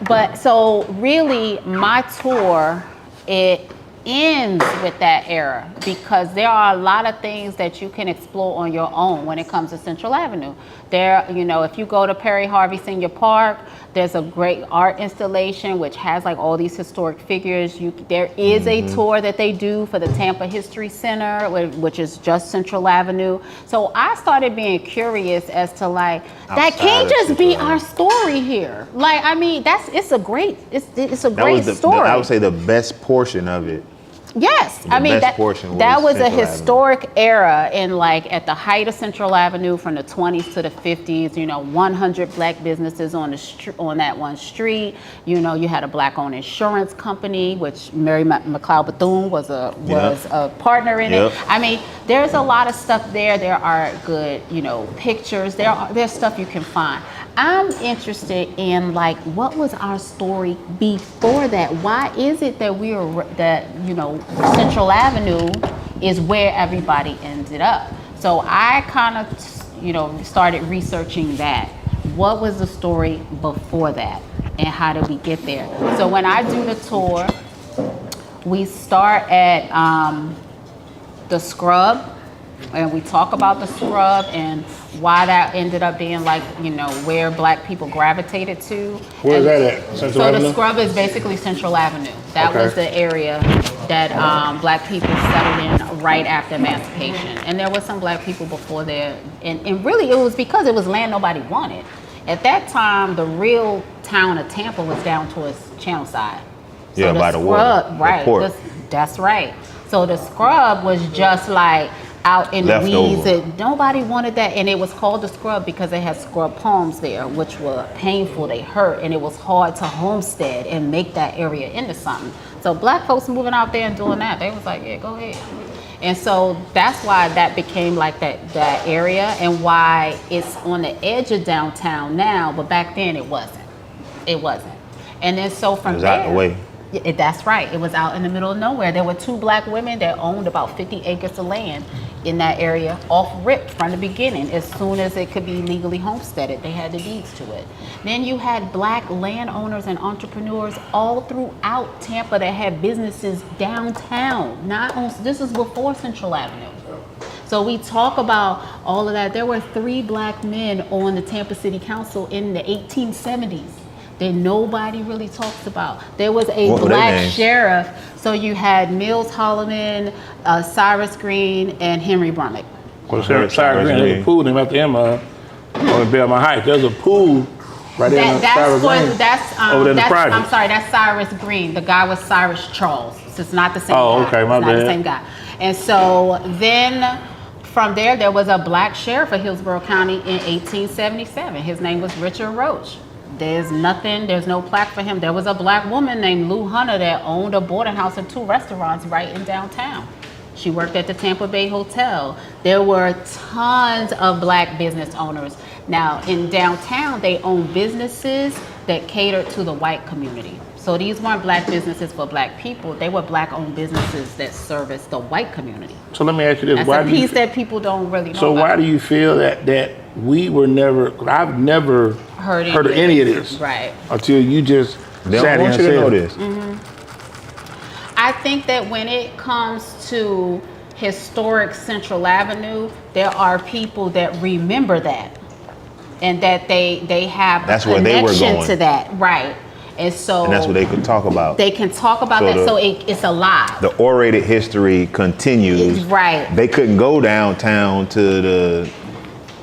But so really my tour, it ends with that era because there are a lot of things that you can explore on your own when it comes to Central Avenue. There, you know, if you go to Perry Harvey Senior Park, there's a great art installation which has like all these historic figures. There is a tour that they do for the Tampa History Center, which is just Central Avenue. So I started being curious as to like, that can't just be our story here. Like, I mean, it's a great story. I would say the best portion of it. Yes, I mean that was a historic era in like at the height of Central Avenue from the 20s to the 50s. You know, 100 black businesses on that one street. You know, you had a black-owned insurance company, which Mary McLeod Bethune was a partner in it. I mean, there's a lot of stuff there. There are good, you know, pictures. There's stuff you can find. I'm interested in like what was our story before that? Why is it that Central Avenue is where everybody ended up? So I kind of, you know, started researching that. What was the story before that, and how did we get there? So when I do the tour, we start at the Scrub. And we talk about the Scrub and why that ended up being like, you know, where black people gravitated to. Where is that at? Central Avenue? The Scrub is basically Central Avenue. That was the area that black people settled in right after emancipation. And there was some black people before there. And really it was because it was land nobody wanted. At that time, the real town of Tampa was down towards Channel Side. So by the water. Right. That's right. So the Scrub was just like out in the weeds. Nobody wanted that, and it was called the Scrub because they had scrub palms there, which were painful, they hurt, and it was hard to homestead and make that area into something. So black folks moving out there and doing that, they was like, yeah, go ahead. And so that's why that became like that area, and why it's on the edge of downtown now, but back then it wasn't. And then so from there, out the way. That's right. It was out in the middle of nowhere. There were two black women that owned about 50 acres of land in that area off rip from the beginning. As soon as it could be legally homesteaded, they had the deeds to it. Then you had black landowners and entrepreneurs all throughout Tampa that had businesses downtown. This is before Central Avenue. So we talk about all of that. There were 3 black men on the Tampa City Council in the 1870s. That nobody really talks about. There was a black sheriff. So you had Mills Holloman, Cyrus Green, and Henry Brummick. Well, Cyrus Green, there's a pool named after him on Belmont Heights. There's a pool right there. I'm sorry, that's Cyrus Green. The guy was Cyrus Charles. So it's not the same guy. Oh, okay, my bad. Not the same guy. And so then from there was a black sheriff of Hillsborough County in 1877. His name was Richard Roach. There's no plaque for him. There was a black woman named Lou Hunter that owned a boarding house and 2 restaurants right in downtown. She worked at the Tampa Bay Hotel. There were tons of black business owners. Now, in downtown, they owned businesses that catered to the white community. So these weren't black businesses for black people. They were black-owned businesses that serviced the white community. So let me ask you this. That's a piece that people don't really know So about. Why do you feel that we were never, I've never heard of any of this. Right. Until you just sat here and said know this. I think that when it comes to historic Central Avenue, there are people that remember that. And that they have that's a where they were connection going. to that. Right. And so that's what they could talk about. They can talk about that, so it's alive. The orated history continues. Right. They couldn't go downtown to the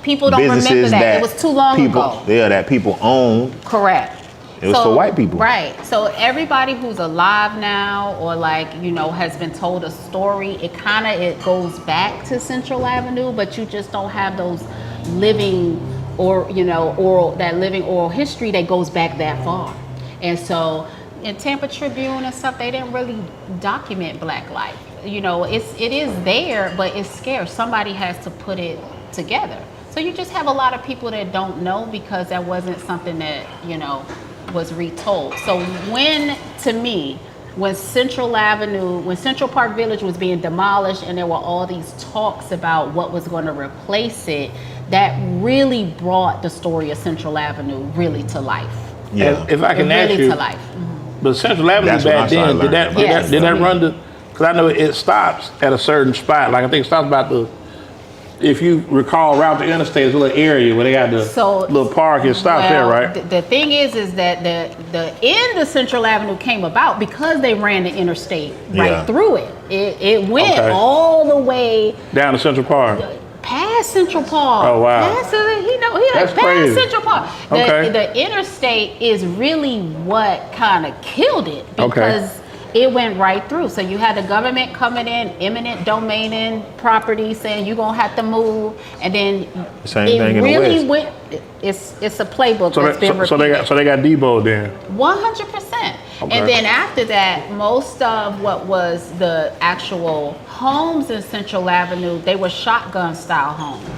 people don't remember that. It was too long ago. Yeah, that people owned. Correct. It was for white people. Right. So everybody who's alive now or has been told a story, it goes back to Central Avenue, but you just don't have those living oral history that goes back that far. And so in Tampa Tribune and stuff, they didn't really document black life. It is there, but it's scarce. Somebody has to put it together. So you just have a lot of people that don't know because that wasn't something that, was retold. So when Central Park Village was being demolished and there were all these talks about what was going to replace it, that really brought the story of Central Avenue really to life Yeah. If I can ask really you, to life. but Central Avenue back then, did that run the? Because I know it stops at a certain spot. Like I think it stops about the. If you recall, around the interstate, there's a little area where they got the little park. It stops there, right? The thing is that the end of Central Avenue came about because they ran the interstate right through it. It went all the way down to Central Park. Past Central Park. Oh wow! That's past Central Park. The interstate is really what kind of killed it because it went right through. So you had the government coming in, eminent domaining property, saying you're gonna have to move, and then same thing really went. It's a playbook that's been repeated. So they got Debo then. 100%. And then after that, most of what was the actual homes in Central Avenue, they were shotgun style homes.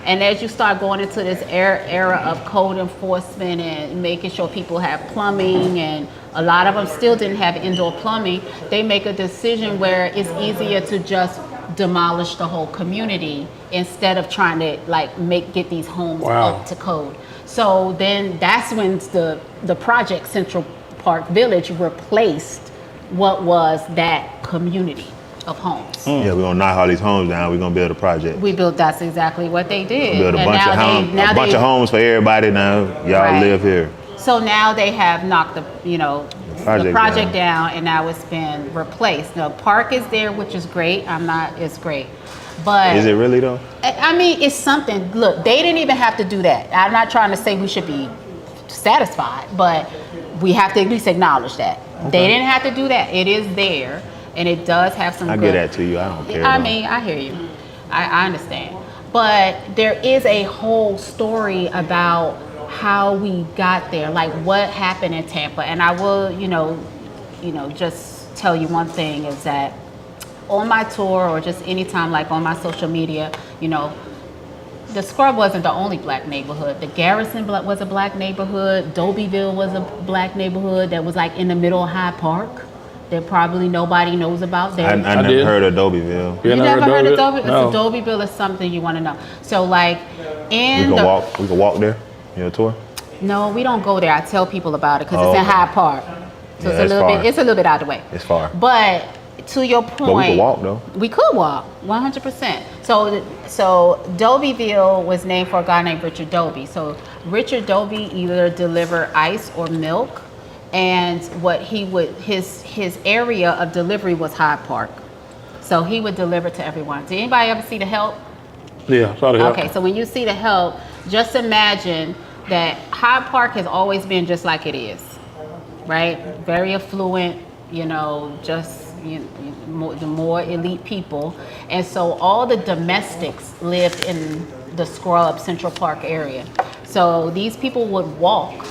And as you start going into this era of code enforcement and making sure people have plumbing, and a lot of them still didn't have indoor plumbing, they make a decision where it's easier to just demolish the whole community instead of trying to get these homes up to code. So then that's when the project Central Park Village replaced what was that community of homes. Yeah, we're gonna knock all these homes down. We're gonna build a project. That's exactly what they did. Build a bunch of homes for everybody. Now y'all live here. So now they have knocked the project down, and now it's been replaced. The park is there, which is great. It's great. But is it really though? I mean, it's something. Look, they didn't even have to do that. I'm not trying to say we should be satisfied, but we have to at least acknowledge that. They didn't have to do that. It is there, and it does have some give that to you. I don't care. I mean, I hear you. I understand. But there is a whole story about how we got there, like what happened in Tampa. And I will, just tell you one thing is that on my tour or just anytime, like on my social media, the Scrub wasn't the only black neighborhood. The Garrison was a black neighborhood. Dobyville was a black neighborhood that was like in the middle of Hyde Park that probably nobody knows about. I never heard of Dobyville. You never heard of Dobyville? No. So Dobyville is something you want to know. So like we can walk there. You tour? No, we don't go there. I tell people about it because it's in Hyde Park. So it's a little bit out of the way. It's far. But to your point, but we could walk though. We could walk, 100%. So Dobyville was named for a guy named Richard Doby. So Richard Doby either delivered ice or milk, and his area of delivery was Hyde Park. So he would deliver to everyone. Did anybody ever see The Help? Yeah, saw The Help. Okay, so when you see The Help, just imagine that Hyde Park has always been just like it is, right? Very affluent, the more elite people. And so all the domestics lived in the Scrub Central Park area. So these people would walk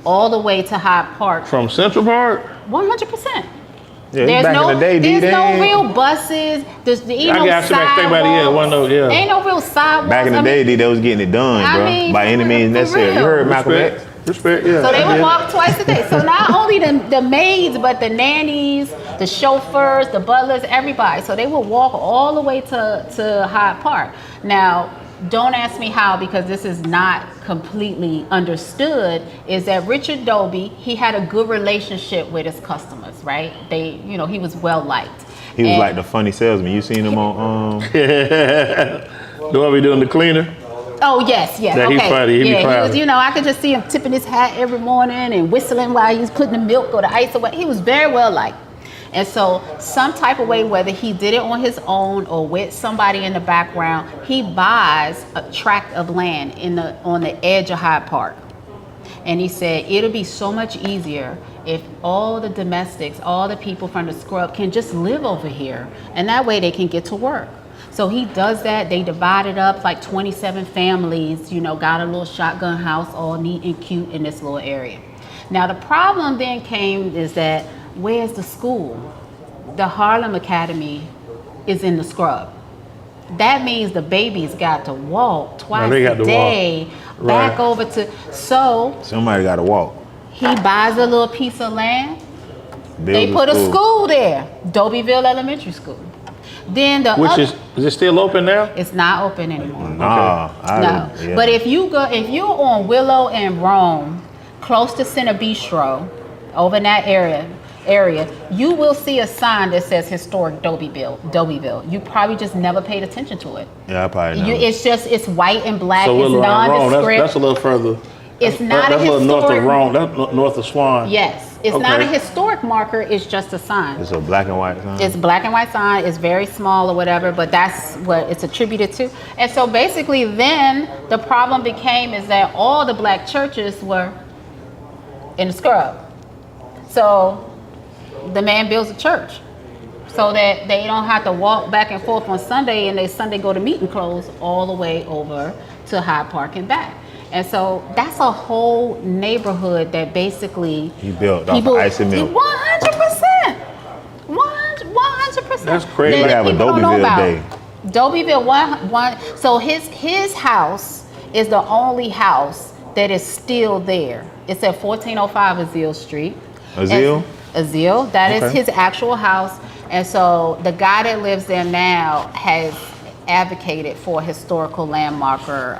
all the way to Hyde Park. From Central Park? 100%. Yeah, there's no real buses. There's ain't no sidewalks. Ain't no real sidewalks. Back in the day, they was getting it done, bro. By any means necessary. You heard Malcolm X? Respect, yeah. So they would walk twice a day. So not only the maids, but the nannies, the chauffeurs, the butlers, everybody. So they would walk all the way to Hyde Park. Now, don't ask me how, because this is not completely understood, is that Richard Doby, he had a good relationship with his customers, right? He was well liked. He was like the funny salesman. You seen him on the one we doing the cleaner? Oh yes. Yeah, okay. He's funny. He was, I could just see him tipping his hat every morning and whistling while he was putting the milk or the ice away. He was very well liked. And so some type of way, whether he did it on his own or with somebody in the background, he buys a tract of land on the edge of Hyde Park. And he said, it'll be so much easier if all the domestics, all the people from the Scrub can just live over here. And that way they can get to work. So he does that. They divided up like 27 families, got a little shotgun house all neat and cute in this little area. Now the problem then came is that where's the school? The Harlem Academy is in the Scrub. That means the babies got to walk twice a day back over to. So somebody got to walk. He buys a little piece of land. They put a school there, Dobyville Elementary School. Then is it still open now? It's not open anymore. No. But if you're on Willow and Rome, close to Center Bistro, over in that area, you will see a sign that says historic Dobyville. You probably just never paid attention to it. Yeah, I probably know. It's white and black. So it's nondescript. That's a little further. It's not a historic. North of Rome. That's north of Swan. Yes, it's not a historic marker. It's just a sign. It's a black and white sign. It's black and white sign. It's very small or whatever, but that's what it's attributed to. And so basically, then the problem became is that all the black churches were in the scrub. So the man builds a church so that they don't have to walk back and forth on Sunday and they Sunday go to meeting clothes all the way over to Hyde Park and back. And so that's a whole neighborhood that basically he built off of ice and milk. 100%. 100%. That's crazy. They have a Dobyville day. Dobyville one. So his house is the only house that is still there. It's at 1405 Azeel Street. Azeel. That is his actual house. And so the guy that lives there now has advocated for a historical landmarker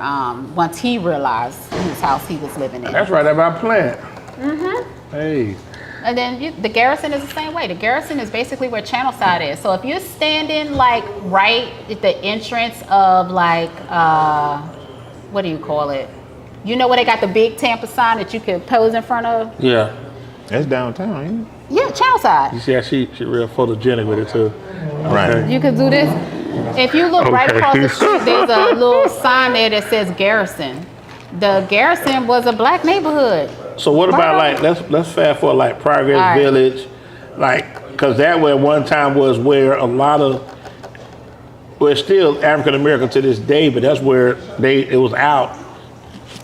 once he realized whose house he was living in. That's right about Plant. Mm-hmm. Hey. And then the Garrison is the same way. The Garrison is basically where Channelside is. So if you're standing like right at the entrance of like, what do you call it? You know where they got the big Tampa sign that you could pose in front of? Yeah. That's downtown, ain't it? Yeah, Channelside. You see, she real photogenic with it too. Right. You could do this. If you look right across the street, there's a little sign there that says Garrison. The Garrison was a black neighborhood. So what about like let's fast forward like Progress Village, like because that way one time was where a lot of it's still African American to this day, but that's where it was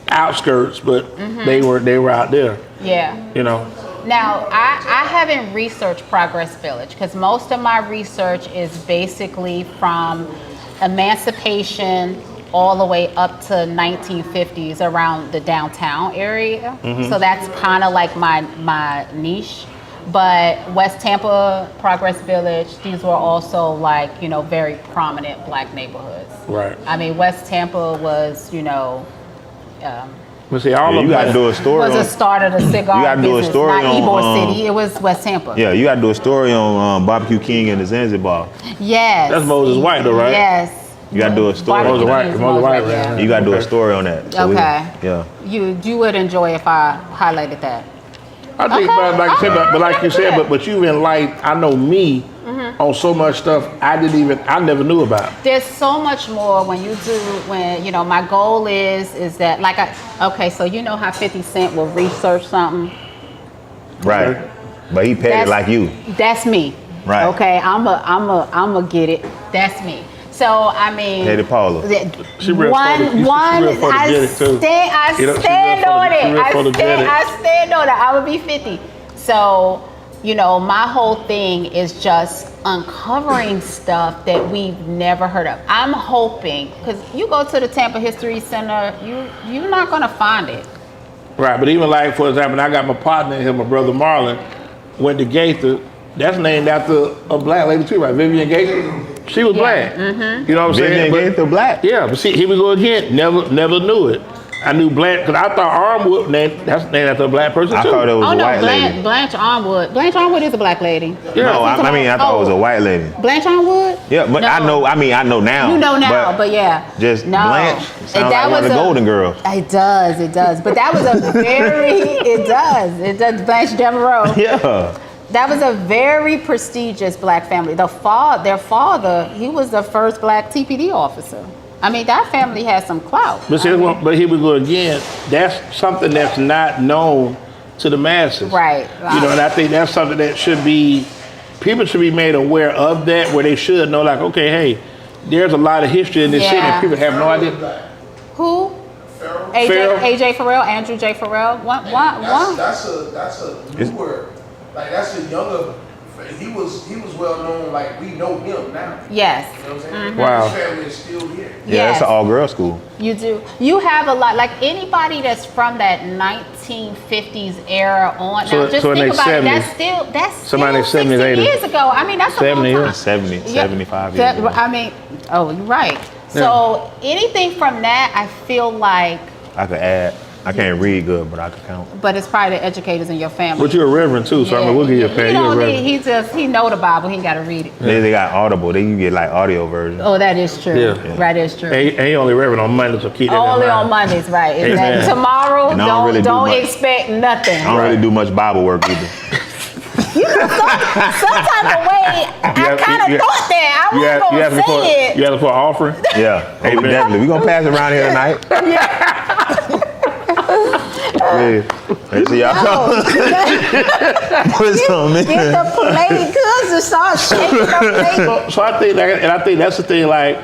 outskirts, but they were out there. Yeah. You know. Now, I haven't researched Progress Village because most of my research is basically from emancipation all the way up to 1950s around the downtown area. So that's kind of like my niche. But West Tampa, Progress Village, these were also like, very prominent black neighborhoods. Right. I mean, West Tampa was, but see, all of you got to do a story. Was the start of the cigar you gotta do a business, story not on, Ybor City. It was West Tampa. Yeah, you got to do a story on Barbecue King and the Zanzibar. Yes. That's Moses White, though, right? Yes. You got to do a story. Moses White, yeah. You got to do a story on that. So Okay. You would enjoy if I highlighted that. I think, like you said, but you've enlightened. I know me on so much stuff I never knew about. There's so much more when my goal is that so you know how 50 Cent will research something. Right. But he paid it like you. That's me. Right. Okay, I'm a get it. That's me. So I mean, Lady Paula. I stand on it. I stand on it. I would be 50. So, my whole thing is just uncovering stuff that we've never heard of. I'm hoping, because you go to the Tampa History Center, you're not gonna find it. Right, but even like, for example, I got my partner in here, my brother Marlon, went to Gaither. That's named after a black lady too, right? Vivian Gaither. She was black. Mm-hmm. You know what I'm saying? Vivian Gaither black. Yeah, but see, here we go again. Never knew it. I knew Blanche, because I thought Armwood, that's named after a black person too. I thought it was a white lady. Blanche Armwood. Blanche Armwood is a black lady. Yeah. No, I thought it was a white lady. Blanche Armwood? Yeah, but I know now. You know now, but yeah. Just no. Blanche sounds like one of the Golden Girls. It does. But that was a very, it does. Blanche Devereaux. Yeah. That was a very prestigious black family. Their father, he was the first black TPD officer. I mean, that family has some clout. But here we go again. That's something that's not known to the masses. Right. And I think that's something that people should be made aware of that, where they should know, like, okay, hey, there's a lot of history in this city, and people have no idea. Who? AJ Farrell, Andrew J. Farrell. What? That's a newer. Like that's a younger. He was well known. Like we know him now. Yes. You know what I'm saying? Wow. His family is still here. Yeah, that's an all-girl school. You do. You have a lot. Like anybody that's from that 1950s era on. Now just think about it. That's still 60 years ago. I mean, that's a long time. 70, 75 years ago. I mean, you're right. So anything from that, I feel like I could add. I can't read good, but I can count. But it's probably the educators in your family. But you're a reverend too, so I mean, we'll give you a pay. You're a reverend. He know the Bible. He got to read it. They got Audible. They can get like audio version. Oh, that is true. Yeah. That is true. And he only reverend on Mondays, so keep that in Only mind. on Mondays, right? Amen. And tomorrow, And I don't really don't do much. expect nothing. I don't really do much Bible work either. You know, some type of way, I kind of thought that. I wasn't going to say it. You have to put an offering? Yeah, Amen. definitely. We're going to pass it around here tonight. Yeah. See y'all. Put some in. Get the plate, cuz, and start shaking the plate. So I think that's the thing, like,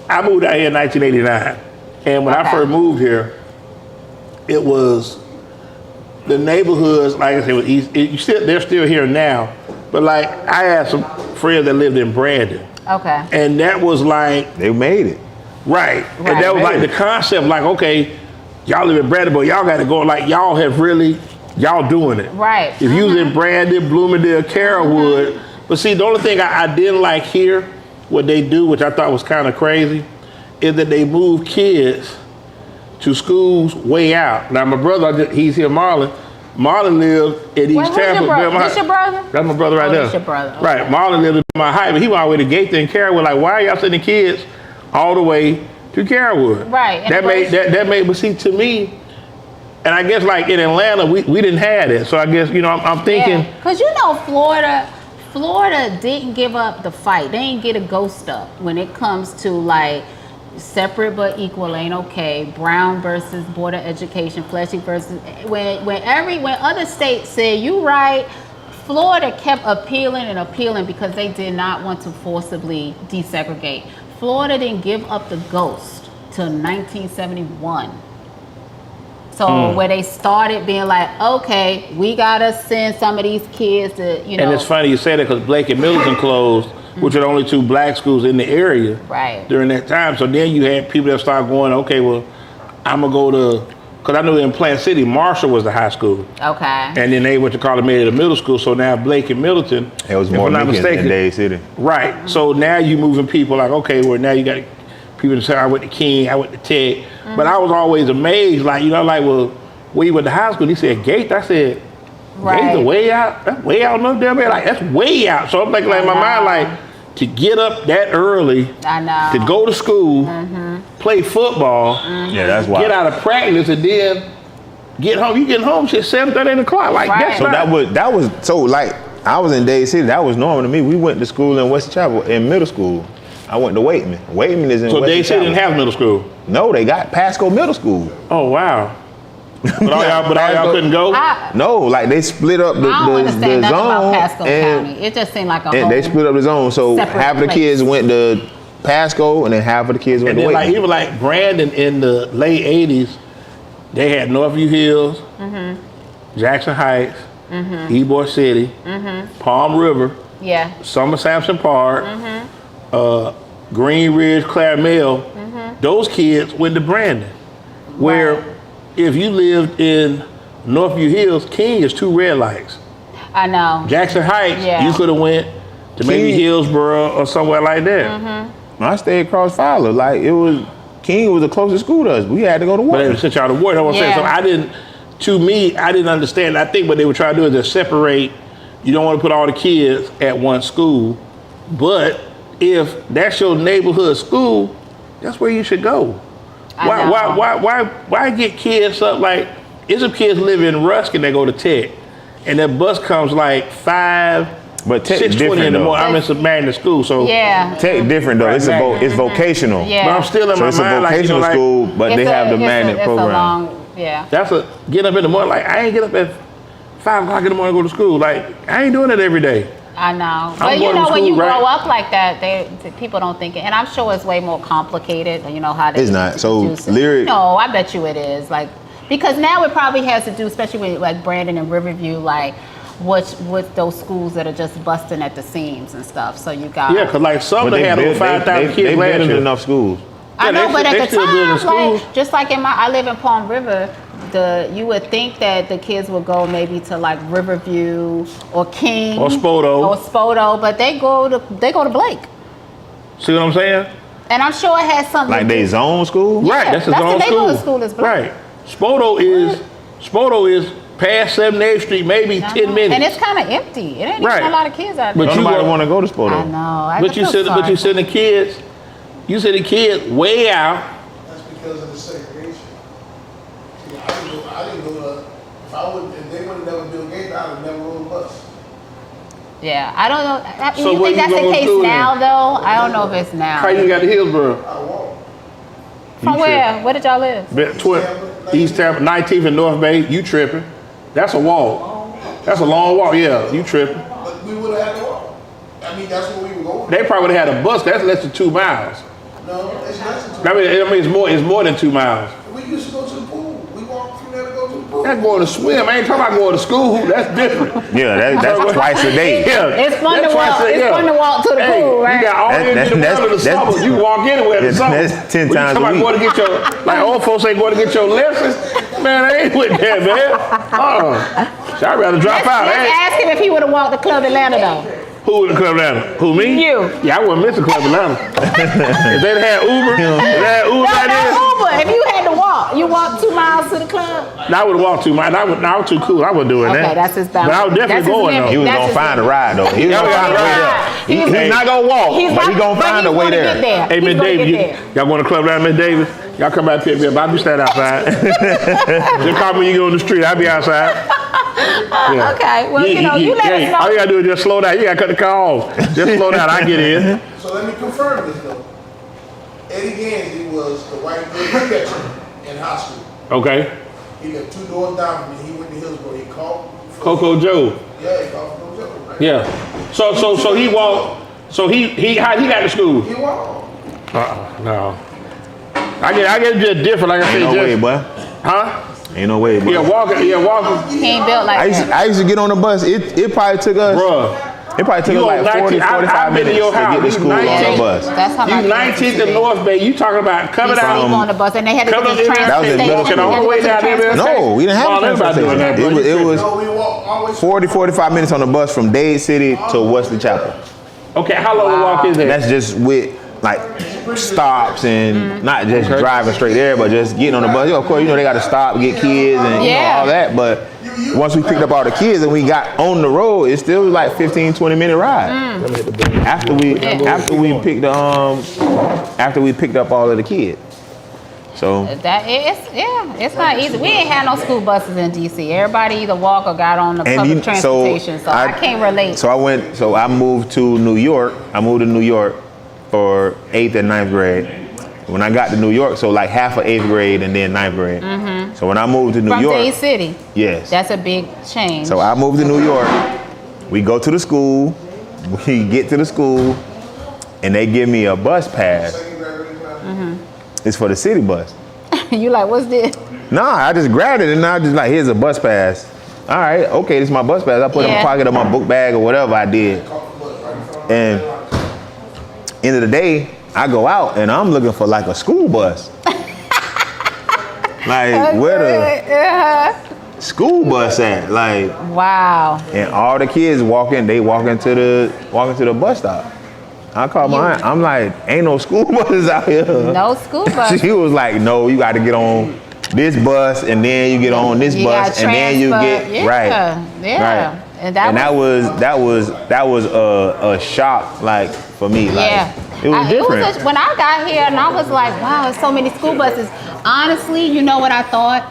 I moved out here in 1989. And when I first moved here, it was the neighborhoods, like I said, was easy. They're still here now. But like, I had some friends that lived in Brandon. Okay. And that was like, They made it. right. And that was like the concept, like, okay, y'all live in Brandon, but y'all got to go, like, y'all doing it. Right. If you was in Brandon, Bloomingdale, Carrollwood. But see, the only thing I didn't like here, what they do, which I thought was kind of crazy, is that they move kids to schools way out. Now, my brother, he's here, Marlon. Marlon lives in East Tampa. This your brother? That's my brother right there. That's your brother. Okay. Right. Marlon lives in my height, but he went all the way to Gaither and Carrollwood. Like, why are y'all sending kids all the way to Carrollwood? Right. That made, but see, to me, and I guess like in Atlanta, we didn't have that. So I guess, I'm thinking. Because Florida didn't give up the fight. They ain't get a ghost up when it comes to like separate but equal ain't okay. Brown versus Board of Education, Fleshy versus when other states said you right, Florida kept appealing because they did not want to forcibly desegregate. Florida didn't give up the ghost till 1971. So where they started being like, okay, we gotta send some of these kids to, And it's funny you say that because Blake and Middleton closed, which are the only two black schools in the area during that time. So then you had people that started going, okay, well, I'm gonna go to, because I knew in Plant City, Marshall was the high school. Okay. And then they went to Colorado the middle school. So now Blake and Middleton. It was more in Day City. Right. So now you moving people like, okay, well, now you got people that say, I went to King, I went to Tech. But I was always amazed, like, well, where you went to high school? He said, Gates. I said, Gates are way out? That's way out no damn. Like, that's way out. So I'm thinking, like, in my mind, like, to get up that early, to go to school, play football, yeah, that's why. Get out of practice, and then get home. You get home, shit, 7:30, 8 o'clock. Like, that's so that was so like I was in Day City. That was normal to me. We went to school in West Chapel in middle school. I went to Waitman. Waitman is in West Chapel. So Day City didn't have middle school? No, they got Pasco Middle School. Oh wow. But all y'all couldn't go? No, like they split up the I don't understand nothing zone. about Pasco County. It just seemed like a whole they split up the zone. So half of the kids went to Pasco, and then half of the kids went to Waitman. Like even like Brandon in the late '80s, they had Northview Hills, Jackson Heights, Ybor City, Palm River, Summer Sampson Park, Green Ridge, Clare Mill. Those kids went to Brandon, where if you lived in Northview Hills, King is 2 red lights. I know. Jackson Heights, you could have went to maybe Hillsborough or somewhere like that. I stayed across Fowler. Like King was the closest school to us. We had to go to work. But they sent y'all to work. That's what I'm saying. So I didn't understand. I think what they were trying to do is to separate. You don't want to put all the kids at one school, but if that's your neighborhood school, that's where you should go. Why get kids up? Like, it's some kids live in Ruskin that go to Tech, and that bus comes like 6:20 in the morning. I'm in some magnet school, so Tech different though. It's vocational. But I'm still in my mind, it's a vocational school, but they have the magnet program. That's a get up in the morning. Like, I ain't get up at 5 o'clock in the morning to go to school. Like, I ain't doing it every day. I know. But you know, when you grow up like that, people don't think it. And I'm sure it's way more complicated. You know how they. It's not. So lyric. No, I bet you it is. Like, because now it probably has to do, especially with like Brandon and Riverview, like with those schools that are just busting at the seams and stuff. So you got. Yeah, because like some they had over 5,000 kids last year. Enough schools. I know, but at the time, like, just like I live in Palm River. You would think that the kids would go maybe to like Riverview or King or Spodo, but they go to Blake. See what I'm saying? And I'm sure it has something like they zone school, right? That's the zone neighborhood school is Blake. Right. Spoto is past 7th Street, maybe 10 minutes. And it's kind of empty. It ain't Right. even a lot of kids out there. But Don't nobody want to go to Spoto. I know. But you send the kids. You send the kids way out. That's because of the segregation. See, I didn't go to. If they would have never built Gates, I would have never rode a bus. Yeah, I don't know. So You what think you that's the gonna case do now, then? though? I don't know if it's now. How you got to Hillsborough? I walk. From where? Where did y'all live? East Tampa, 19th and North Bay. You tripping? That's a walk. That's a long walk. Yeah, you tripping? But we would have had to walk. I mean, that's where we were going. They probably would have had a bus. That's less than 2 miles. No, it's less than 2 I mean, it's more than 2 miles. We used to go to the pool. We walked through there to go to the pool. That's going to swim. I ain't talking about going to school. That's different. Yeah, that's twice a day. Yeah, It's fun to that's walk. twice a- It's yeah. fun to walk to the Hey, pool, right? You got all That- in the that's- world of the that's- summer. You can walk anywhere in the Yeah, summer. that's 10 When times a somebody week. going to get your, like old folks ain't going to get your lessons. Man, I ain't with that, man. So I'd rather drop out. Let's Hey, ask him if he would have walked to Club Atlanta, though. who in the Club Atlanta? Who, me? You. Yeah, I wouldn't miss the Club Atlanta. If they had Uber, No, right there, Uber. If you had to walk, you walked 2 miles to the club. I would have walked 2 miles. I was too cool. I wasn't doing that. Okay, that's his boundary. But I was definitely That's his going, limit. though. He was That's gonna his find a limit. ride though. He was Yeah, gonna we find a gotta way there. ride. He's not gonna walk, but he gonna find a way Get there. there. Hey, He's Miss gonna Davis, get there. y'all going to Club Atlanta, Miss Davis? Y'all come back pick me up. I'll be standing outside. Just call me when you go in the street. I'll be outside. Yeah. Okay, well, you let hey, us know. all you gotta do is just slow down. You gotta cut the car off. Just slow down. I get in. So let me confirm this though. Eddie Gansey was the white good catcher in high school. Okay. He lived 2 doors down from me. He went to Hillsborough. He called. Coco Joe. Yeah, he called Coco Joe. Right? Yeah. So he walked. So he got to school. He walked. No. I get just different. Like I said, Ain't no way, just, boy. huh? Ain't no way, boy. Yeah, walking. Yeah, walking. He ain't built like that. I used to get on the bus. It probably took us. Bruh. It probably took You us on like 40, 19 45 I've been to minutes your to house. get to You school on 19. the bus. That's how my You 19th and North Bay. You talking about coming People out? on the bus, and they had to Coming do this in- That was in middle transportation. school. All the way down there. No, we didn't have Oh, a everybody doing that, bro. transportation. It was No, we walked always. 40, 45 minutes on the bus from Dade City to Wesley Chapel. Okay, how long the walk is that? That's just with like stops and not just driving straight there, but just getting on the bus. Of course, they got to stop, get kids, and all that. But once we picked up all the kids and we got on the road, it still was like 15, 20-minute ride. After we picked up all of the kids. So It's not easy. We ain't had no school buses in DC. Everybody either walk or got on the public transportation. So I can't relate. So I moved to New York. I moved to New York for 8th and 9th grade. When I got to New York, so like half of 8th grade and then 9th grade. So when I moved to New From York, Dade City. yes. That's a big change. So I moved to New York. We go to the school. We get to the school, and they give me a bus pass. It's for the city bus. You like, what's this? Nah, I just grabbed it and I just like, here's a bus pass. All right, okay, this is my bus pass. I put it in the pocket of my book bag or whatever I did. And end of the day, I go out and I'm looking for like a school bus. Like where the school bus at? Like, wow. and all the kids walking to the bus stop. I called my aunt. I'm like, ain't no school buses out here. No school bus. She was like, no, you got to get on this bus and then you get on this bus and then you get right. And that was a shock, like for me. Like, it was different. When I got here and I was like, wow, there's so many school buses. Honestly, you know what I thought?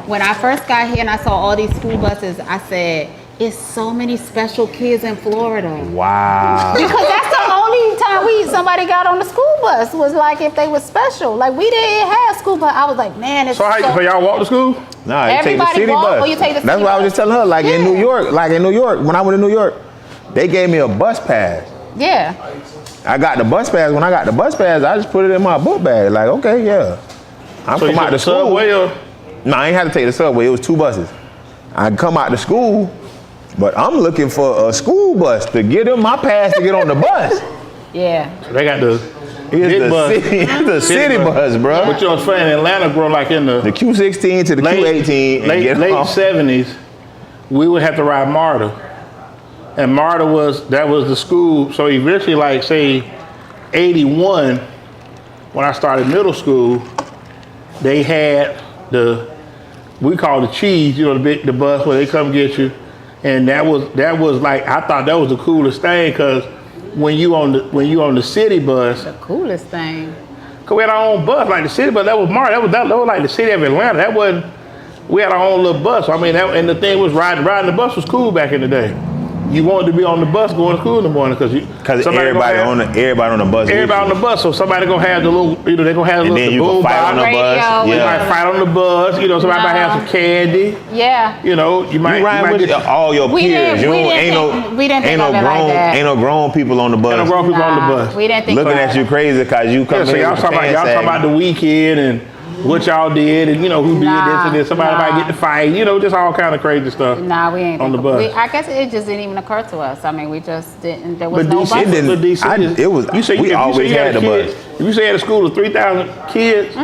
When I first got here and I saw all these school buses, I said, it's so many special kids in Florida. Wow. Because that's the only time somebody got on the school bus was like if they were special. Like we didn't have school bus. I was like, man, it's So y'all walk to school? Nah, you take the Everybody city walk bus. or you take the That's city what I was bus. just telling her. Like in New York, when I went to New York, they gave me a bus pass. Yeah. I got the bus pass. When I got the bus pass, I just put it in my book bag. Like, okay, yeah. I'm So you come out took to the school. subway or? No, I ain't had to take the subway. It was 2 buses. I come out to school, but I'm looking for a school bus to get them my pass to get on the bus. Yeah. So they got the It's the city bus, bro. But you know what's funny? In Atlanta, growing like in the Q16 to the Q18. late 70s, we would have to ride MARTA. And MARTA was the school. So eventually, like say 81, when I started middle school, they had we call the cheese, you know, the bus where they come get you, and that was like, I thought that was the coolest thing, because when you on the city bus, the coolest thing. Cause we had our own bus, like the city bus. That was like the city of Atlanta. That wasn't. We had our own little bus. I mean, and the thing was riding the bus was cool back in the day. You wanted to be on the bus going to school in the morning because everybody on the bus. Everybody on the bus, so somebody gonna have the little, you know, they gonna have the little boom fight on the bus. Yeah. You might fight on the bus. You know, somebody might have some candy. Yeah. You know, you might with all your peers. Ain't no grown people on the bus. Ain't no grown people on the bus. We didn't think looking at you crazy because you come in. So y'all talking about the weekend and what y'all did, and you know who did this and then somebody might get to fight, you know, just all kind of crazy stuff. Nah, we ain't on the bus. I guess it just didn't even occur to us. I mean, we just didn't. There was no bus. We always had a bus. If you say at a school of 3,000 kids,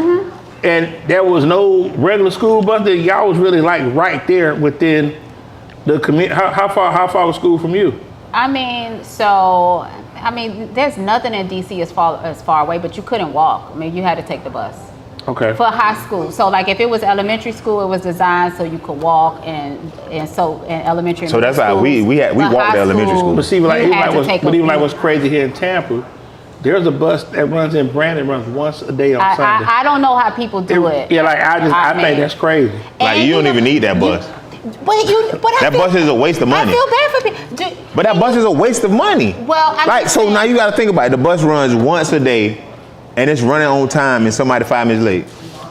and there was no regular school bus, then y'all was really like right there within the community. How far was school from you? I mean, there's nothing in DC as far away, but you couldn't walk. I mean, you had to take the bus. Okay. For high school. So like if it was elementary school, it was designed so you could walk and so in elementary. So that's how we walked to elementary school. But see, even like what's crazy here in Tampa, there's a bus that runs in Brandon, runs once a day on Sunday. I don't know how people do it. Yeah, like I think that's crazy. Like you don't even need that bus. That bus is a waste of money. I feel bad for people. But that bus is a waste of money. Well, so now you got to think about it. The bus runs once a day. And it's running on time and somebody 5 minutes late.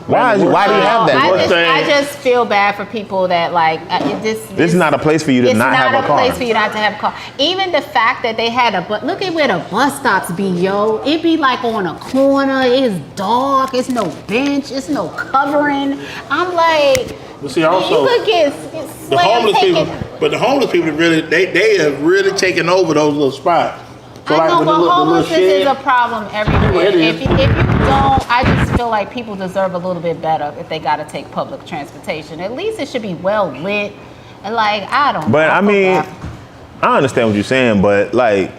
Why do you have that? I just feel bad for people that like this is not a place for you to not have a car. It's not a place for you not to have a car. Even the fact that they had look at where the bus stops be, yo. It be like on a corner. It's dark. It's no bench. It's no covering. I'm like, but see, also, you could get the homeless people. But the homeless people really, they have really taken over those little spots. So I know, but homelessness is a problem everywhere. If you don't, I just feel like people deserve a little bit better if they got to take public transportation. At least it should be well lit. And like, I don't know. But I mean, I understand what you're saying, but like,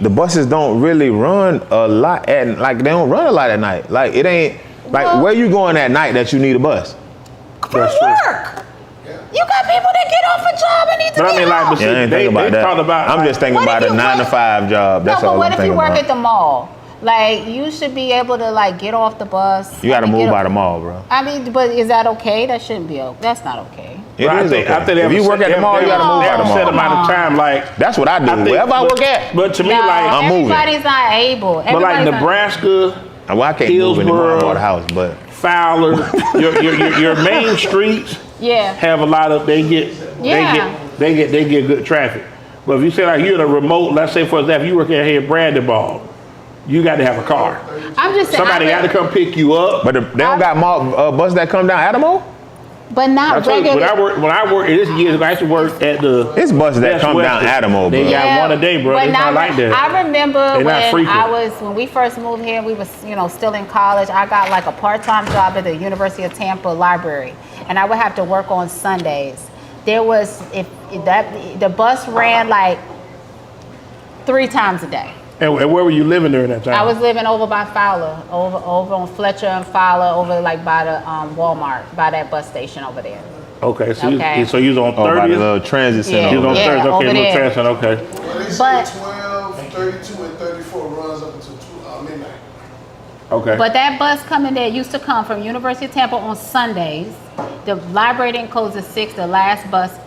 the buses don't really run a lot they don't run a lot at night. Like, it ain't, where you going at night that you need a bus? For work. You got people that get off a job and need to be home. I ain't thinking about that. I'm just thinking about a 9-to-5 job. That's all I'm thinking about. What if you work at the mall? Like, you should be able to like get off the bus. You got to move by the mall, bro. I mean, but is that okay? That shouldn't be okay. That's not okay. It is okay. If you work at the mall, you got to move by the mall. Set amount of time, like that's what I do. Wherever I work at. But to me, I'm moving. Everybody's not able. But like Nebraska, well, I can't move anymore. I bought a house, but Fowler, your main streets. Yeah. Have a lot of they get good traffic. But if you say like you're in a remote, let's say for example, you work out here at Brandon Ball, you got to have a car. I'm just saying somebody got to come pick you up. But they don't got buses that come down Adamo? But not regular. When I worked this years ago, I used to work at the. It's buses that come down Adamo, bro. They got one a day, bro. It's not like that. I remember when we first moved here, we was still in college. I got like a part-time job at the University of Tampa Library, and I would have to work on Sundays. There was the bus ran like 3 times a day. And where were you living during that time? I was living over by Fowler, over on Fletcher and Fowler, over like by the Walmart, by that bus station over there. Okay, so you was on 30th? By the little transit center. You was on 30th, okay, little transit center, okay. Well, they say 12, 32, and 34 runs up until midnight. Okay. But that bus coming there used to come from University of Tampa on Sundays. The library didn't close at 6. The last bus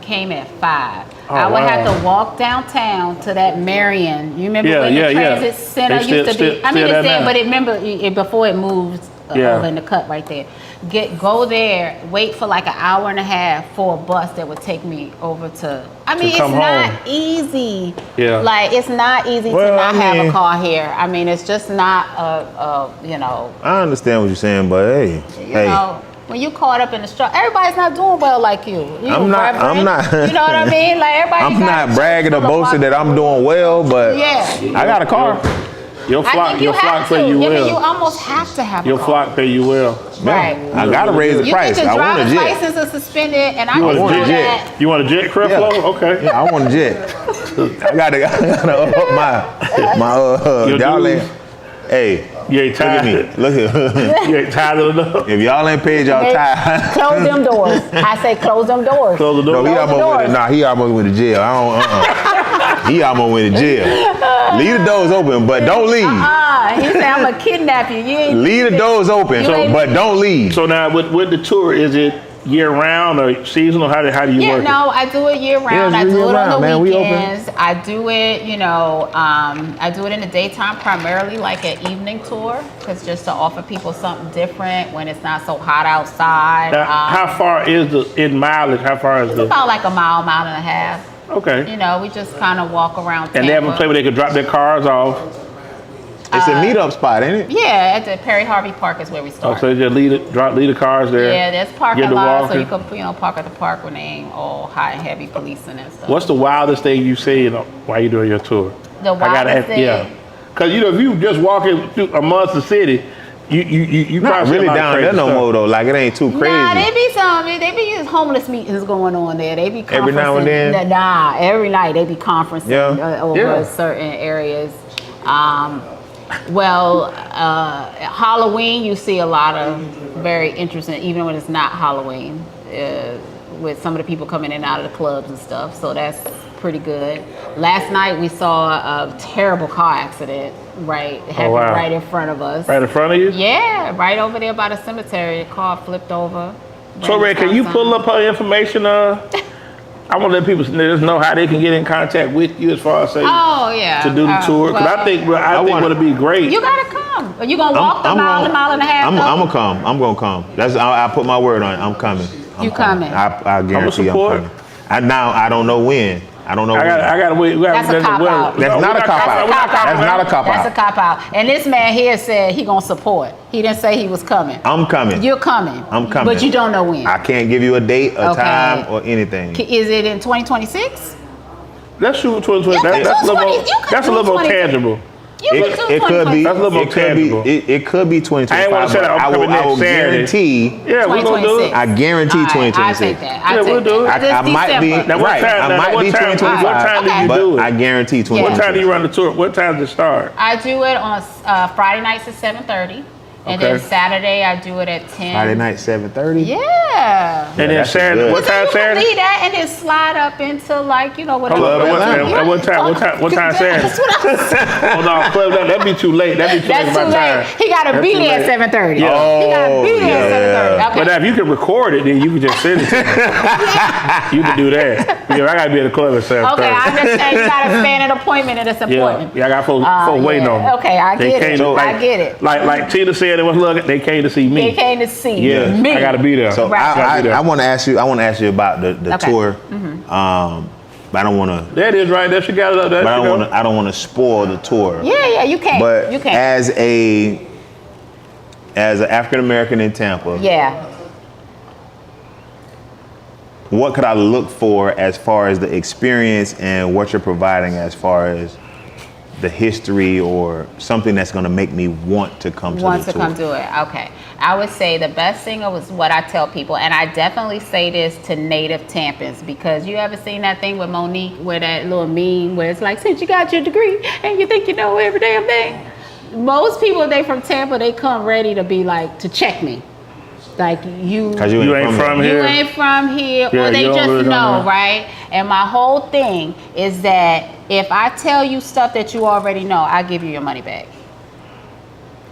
came at 5. I would have to walk downtown to that Marion. You remember when the transit center used to be? I mean, it's there, but before it moved over in the cut right there. Go there, wait for like an hour and a half for a bus that would take me over to. I mean, it's not easy. Yeah. Like it's not easy to not have a car here. I mean, it's just not I understand what you're saying, but hey, you know. When you caught up in the struggle, everybody's not doing well like you. I'm not. You know what I mean? Like everybody. I'm not bragging or boasting that I'm doing well, but I got a car. Your flock pay you well. You almost have to have a car. Your flock pay you well. Right. I gotta raise the price. I want a jet. License is suspended, and I want a jet. You want a jet, Creflo? Yeah. Okay. Yeah, I want a jet. I gotta up my y'all. Hey, You ain't tired. look at me. You ain't tired of enough. If y'all ain't paid y'all time. Close them doors. I say close them doors. Close the door. No, he Close the almost went doors. to, he almost went to jail. He almost went to jail. Leave the doors open, but don't leave. He said, I'm going to kidnap you. You ain't Leave the doors open, but don't leave. So now with the tour, is it year round or seasonal? How do you work no, I do it year round. Yeah, I do year it round, on the man. We open. weekends. I do it, I do it in the daytime primarily like an evening tour because just to offer people something different when it's not so hot outside. Now, how far is in mileage? How far is It's about like a mile and a half. Okay. We just kind of walk around Tampa. And they have a place where they can drop their cars off. It's a meetup spot, ain't it? Yeah, at the Perry Harvey Park is where we start. Oh, so they just leave the cars there. Yeah, there's parking Get to lots, so you walking. can park at the park when they ain't all high and heavy policing and stuff. What's the wildest thing you see while you're doing your tour? The wildest thing? Yeah. Because, if you just walking through amongst the city, you Not probably see really a lot of down crazy there no stuff. more though. Like it ain't too crazy. Nah, they be just homeless meetings going on there. They be conferencing. Every now and then? Nah, every night they be conferencing over Yeah. certain areas. Halloween you see a lot of very interesting, even when it's not Halloween, with some of the people coming in and out of the clubs and stuff. So that's pretty good. Last night we saw a terrible car accident right in front of us. Right in front of you? Yeah, right over there by the cemetery. The car flipped over. So, Ray, can you pull up her information? I want to let people know how they can get in contact with you as far as to do the tour. Because I think it'll be great. You gotta come. Are you gonna walk the mile and a half? I'm gonna come. I'm gonna come. I put my word on it. I'm coming. You coming? I guarantee I'm coming. I don't know when. I don't know. I gotta wait. That's a cop out. That's not a cop out. That's not a cop out. That's a cop out. And this man here said he gonna support. He didn't say he was coming. I'm coming. You're coming. I'm coming. But you don't know when. I can't give you a date, a time, or anything. Is it in 2026? Let's shoot 2020. That's a little more tangible. It could be. That's a little more tangible. It could be 2025. I ain't want to say that. I will guarantee. Yeah, we're gonna do it. I guarantee 2026. I take that. We'll do it. I might be right. I might be 2025. What time do you do it? I guarantee 2026. What time do you run the tour? What time does it start? I do it on Friday nights at 7:30. And then Saturday I do it at 10. Friday night 7:30. Yeah. And then Saturday, what time Saturday? Leave that and then slide up into whatever. What time Saturday? Hold on, Club. That'd be too late. That'd be too late. That's too late. He gotta be there at 7:30. Yeah. He gotta be there at 7:30. Okay. But if you can record it, then you can just send it to me. You can do that. I gotta be at the club at 7:30. Okay, I understand. You gotta fan an appointment and it's important. Yeah, I got folks waiting on me. Okay, I get it. I get it. Like Tina said, they came to see me. They came to see me. I gotta be there. So I want to ask you. I want to ask you about the tour. But I don't want to. That is right. There she got it up there. But I don't want to spoil the tour. Yeah, you can't. But you can't. as an African American in Tampa. Yeah. What could I look for as far as the experience and what you're providing as far as the history or something that's going to make me want to come to the tour? Come do it. Okay. I would say the best thing was what I tell people, and I definitely say this to native Tampans, because you ever seen that thing with Monique, where that little meme where it's like, since you got your degree and you think you know every damn thing? Most people, if they from Tampa, they come ready to be like, to check me. Like you ain't from here. You ain't from here, or they just really know, right? And my whole thing is that if I tell you stuff that you already know, I give you your money back.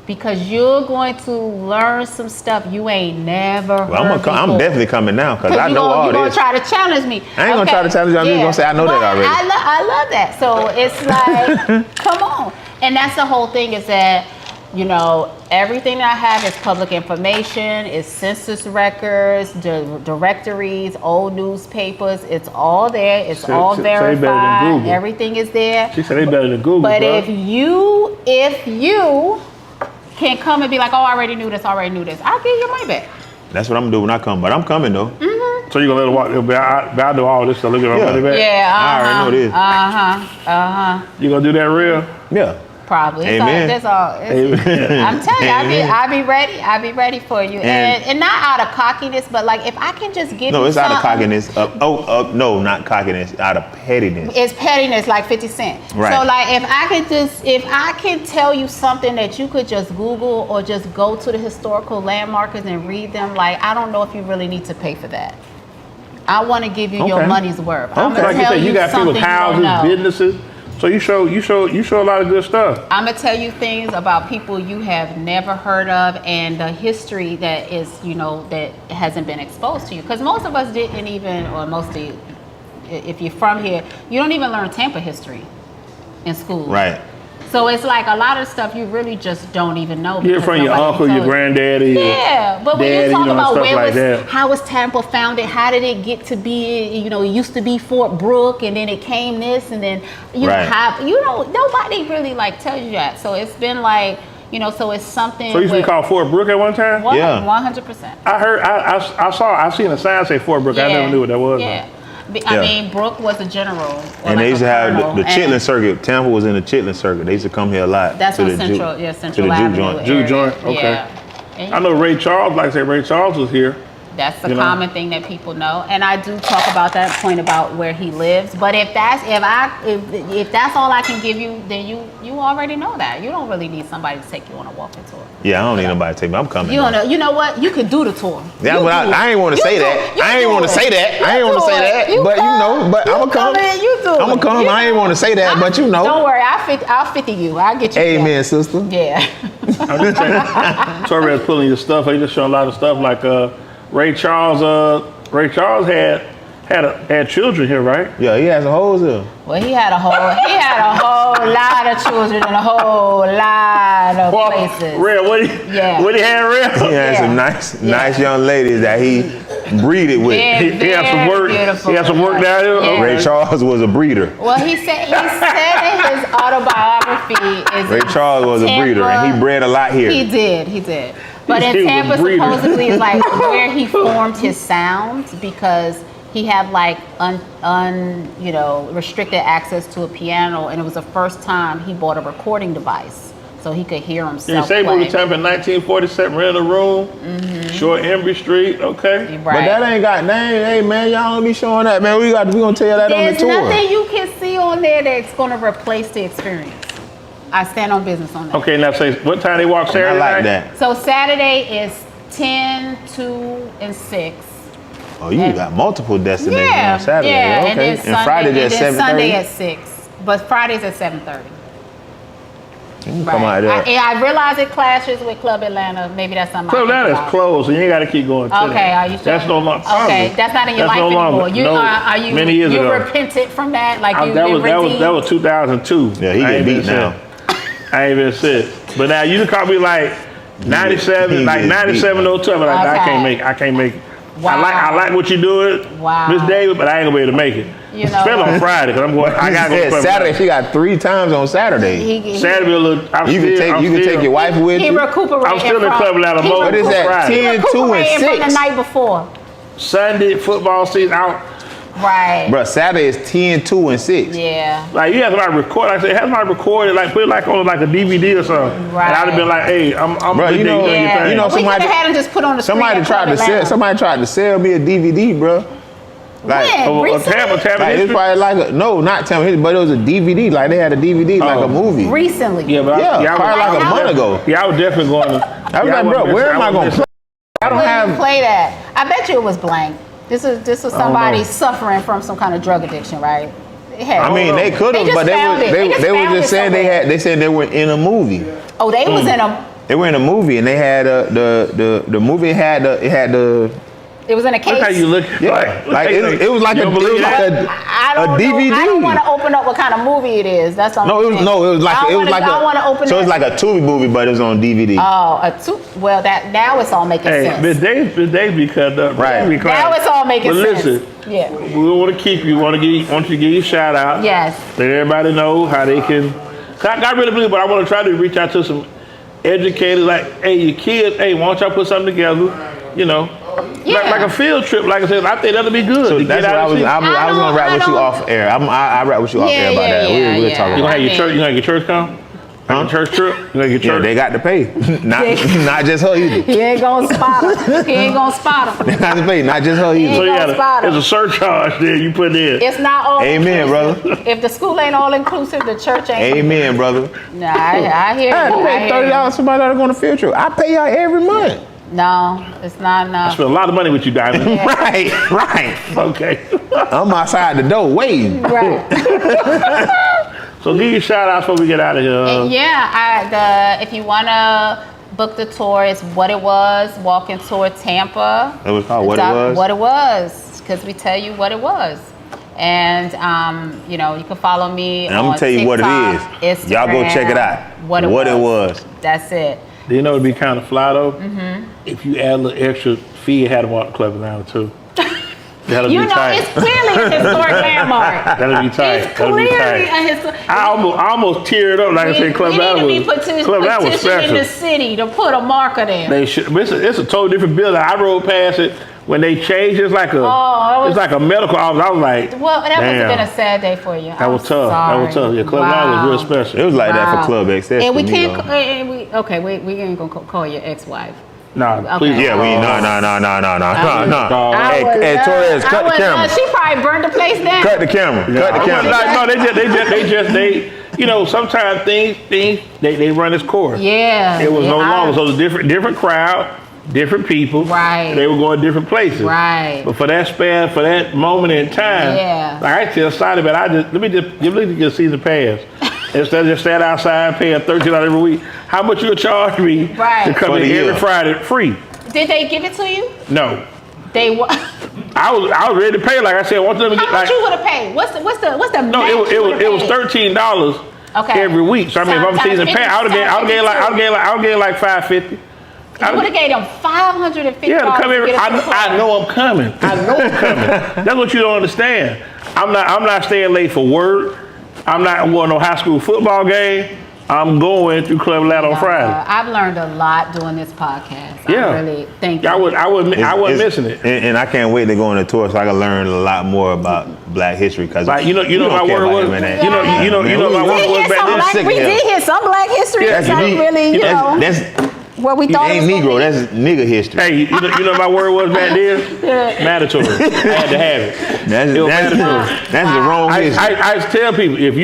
Because you're going to learn some stuff you ain't never heard before. I'm definitely coming now because I know all this. You're going to try to challenge me. I ain't going to try to challenge you. I'm just going to say I know that already. I love that. So it's like, come on. And that's the whole thing, is that, everything that I have is public information, is census records, directories, old newspapers. It's all there. It's all verified. Everything is there. She said they better than Google. But if you can come and be like, oh, I already knew this, I'll give you your money back. That's what I'm doing when I come, but I'm coming though. Mm-hmm. So you're going to let her walk, I do all this stuff, look at my money back? Yeah, I already know this. You You going to do that real? Yeah. Probably. Amen. That's all. I'm telling you, I'll be ready. I'll be ready for you. And not out of cockiness, but like if I can just give you No, it's out of something- cockiness. No, not cockiness. Out of pettiness. It's pettiness, like 50 Cent. Right. So like if I can tell you something that you could just Google or just go to the historical landmarks and read them, like I don't know if you really need to pay for that. I want to give you your money's worth. I'm gonna Like you tell said, you got people's houses, businesses. So you show a lot of good stuff. I'm gonna tell you things about people you have never heard of and the history that is, that hasn't been exposed to you. Because most of us didn't even, or mostly, if you're from here, you don't even learn Tampa history in school. Right. So it's like a lot of stuff you really just don't even know. You're from your uncle, your granddaddy. Yeah, but when daddy, you talk about how was Tampa founded, how did it get to be, it used to be Fort Brooke and then it came this and then, nobody really like tells you that. So it's been like, so it's something. So it used to be called Fort Brooke at one time? Yeah. 100%. I heard, I seen a sign say Fort Brooke. I never knew what that was. Yeah. I mean, Brooke was a general. And they used to have the chitlin circuit. Tampa was in the chitlin circuit. They used to come here a lot. That's on Central, Central Avenue. Juke joint, okay. Yeah. I know Ray Charles, like I said, Ray Charles was here. That's the common thing that people know, and I do talk about that point about where he lives. But if that's all I can give you, then you already know that. You don't really need somebody to take you on a walking tour. Yeah, I don't need nobody to take me. I'm coming. You know what? You could do the tour. Yeah, but I ain't want to say that. I ain't want to say that. But but I'm gonna come. I'm gonna come. I ain't want to say that, but Don't worry, I'll 50 you. I'll get you. Amen, sister. Yeah. I'm just saying. Sorry, I was pulling your stuff. He just showing a lot of stuff like Ray Charles had children here, right? Yeah, he had some hoes here. Well, he had a whole lot of children in a whole lot of places. Real, what he had, real? He had some nice young ladies that he breeded with. He had some work. He had some work down here. Yeah. Ray Charles was a breeder. Well, he said in his autobiography Ray Charles was a breeder, and he bred a lot here. He did. But in Tampa, supposedly, is like where he formed his sound because he had like restricted access to a piano, and it was the first time he bought a recording device so he could hear himself play. He moved to Tampa in 1947, rented a room, Short Embry Street, okay. Right. But that ain't got name. Hey man, y'all don't be showing that, man. We gonna tell you that on the tour. There's nothing you can see on there that's gonna replace the experience. I stand on business on that. Okay, now say what time they walk Saturday I like night? that. So Saturday is 10, 2, and 6. Oh, you got multiple destinations on Saturday. Yeah, Okay. and then Friday at 7:30. Sunday at 6, but Friday's at 7:30. Come out there. I realize it clashes with Club Atlanta. Maybe that's something. Club Atlanta's closed, so you ain't got to keep going to Okay, that. are you sure? That's no longer. Okay, that's not in your life anymore. Are you many years ago. repented from that? Like that was 2002. Yeah, he get beat now. I ain't even said. But now you can call me like 97, like 9702. I'm like, okay. I can't make it. Wow. I like what you're doing, Miss Davis, but I ain't gonna be able to make it. Especially on Friday, because I gotta go. Saturday, she got 3 times on Saturday. Saturday a little. You can take your wife with you. He recuperated. I'm still in Club Atlanta mode. What is that? 10, 2, and 6. From the night before. Sunday football season out. Right. Bro, Saturday is 10, 2, and 6. Yeah. Like you have to record. Like I said, have somebody record it, like put it like on like a DVD or something. Right. And I'd have been like, hey, I'm bro, you know, we could have had him just put on the screen. Somebody tried to sell me a DVD, bro. Like Tampa it's probably like not Tampa History, but it was a DVD. Like they had a DVD, like a movie. Recently. Yeah, but probably like a month ago. Yeah, I was definitely going to. I was like, bro, where am I going to play? I don't have play that. I bet you it was blank. This was somebody suffering from some kind of drug addiction, right? I mean, they could have, but they were just saying they said they were in a movie. Oh, they was in a. They were in a movie, and they had the movie had the. It was in a case. Look how you look. Yeah, like it was like a DVD. I don't want to open up what kind of movie it is. That's all. I want to open. So it's like a Tubi movie, but it's on DVD. Oh, well, that now it's all making sense. Miss Davis cut up. Right. Now it's all making sense. But listen, yeah, we want to keep you. Want you to give you a shout out. Yes. Let everybody know how they can. I really believe, but I want to try to reach out to some educators. Like, hey, your kids. Hey, why don't y'all put something together? Like a field trip, like I said, I think that'll be good. So that's what I was gonna rap with you off air. I rap with you off air about that. We'll talk about it. You gonna have your church come? Like a church trip? Like a church? Yeah, they got to pay. Not just her either. He ain't gonna spot her. He ain't gonna spot her. They got to pay, not just her either. So you gonna spot there's her. a surcharge there you put in. It's not all Amen, inclusive. brother. If the school ain't all inclusive, the church ain't. Amen, brother. Nah, I hear you. I pay $30 for somebody to go on a field trip. I pay y'all every month. No, it's not I enough. spent a lot of money with you, Diamond. Right. Okay. I'm outside the door waiting. Right. So give your shout outs before we get out of here. Yeah, if you wanna book the tour, it's What It Was, walking tour Tampa. It was called What It Was? What It Was, because we tell you what it was. And you know, you can follow me And on I'm gonna tell you TikTok, what it is. Instagram, Y'all go check it out. What it was. That's it. Do you know it'd be kind of fly though? Mm-hmm. If you add a little extra fee, you had to walk the club around too. That'll You be know, tight. it's clearly a historic landmark. That'll be tight. It's That'll be clearly tight. a historic. I almost teared up like I said. Club we Out need to was be Club Out was petitioning special. the city to put a marker there. They should. It's a totally different building. I rode past it when they changed. It's like it's like a medical office. I was like, Well, that must have damn. been a sad day for you. That was tough. That was tough. Yeah, Club Out was real special. It was like that Wow. for Club Excess. And we for me, can't. though. We ain't gonna call your ex-wife. Nah, Okay. please. Yeah, we no. I Hey, Torres, cut the camera. She probably burned the place down. Cut the camera. Yeah, Cut the camera. They you know, sometimes things they run its course. Yeah. It was no longer, so it was different crowd, different people. Right. They were going different places. Right. But for that span, for that moment in time, Yeah. like I tell Sonny, but let me get a season pass. Instead of just stand outside paying $13 every week, how much you'll charge me Right. to come For in the every year. Friday free? Did they give it to you? No. They wa- I was ready to pay. Like I said, I want them to How get much like you would have paid? What's the no, max you would've it was paid? $13 Okay. every week. So I mean, if I'm Sometimes season pass, I would have gave like $550. You would have gave them $550. Yeah, to come every. to get us to the I club. know I'm coming. I know I'm coming. That's what you don't understand. I'm not staying late for work. I'm not going to no high school football game. I'm going to Club Lat on Friday. I've learned a lot doing this podcast. Yeah. I really thank you. I wasn't missing it. And I can't wait to go on the tour so I can learn a lot more about Black history. Cause Like you know my word was. You know my word was back then. We did hear some Black history. Yeah, It's not really, That's what we thought it ain't was gonna Negro. be. That's nigga history. Hey, you know my word was back then? Mandatory. I had to have it. That's the wrong history. I just tell people if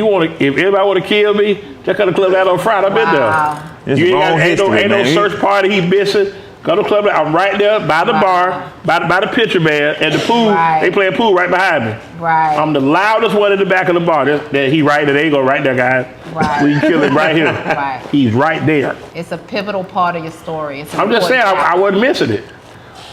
everybody want to kill me, just come to Club Out on Friday. I've been there. It's You wrong ain't no history, man. search party. He missing. Go to Club Out. I'm right there by the bar, by the pitcher man, and the pool. Right. They playing pool right behind me. Right. I'm the loudest one in the back of the bar. He right there. There you go, right there, guys. Right. We can kill him right here. Right. He's right there. It's a pivotal part of your story. It's an I'm just saying, important I wasn't missing it.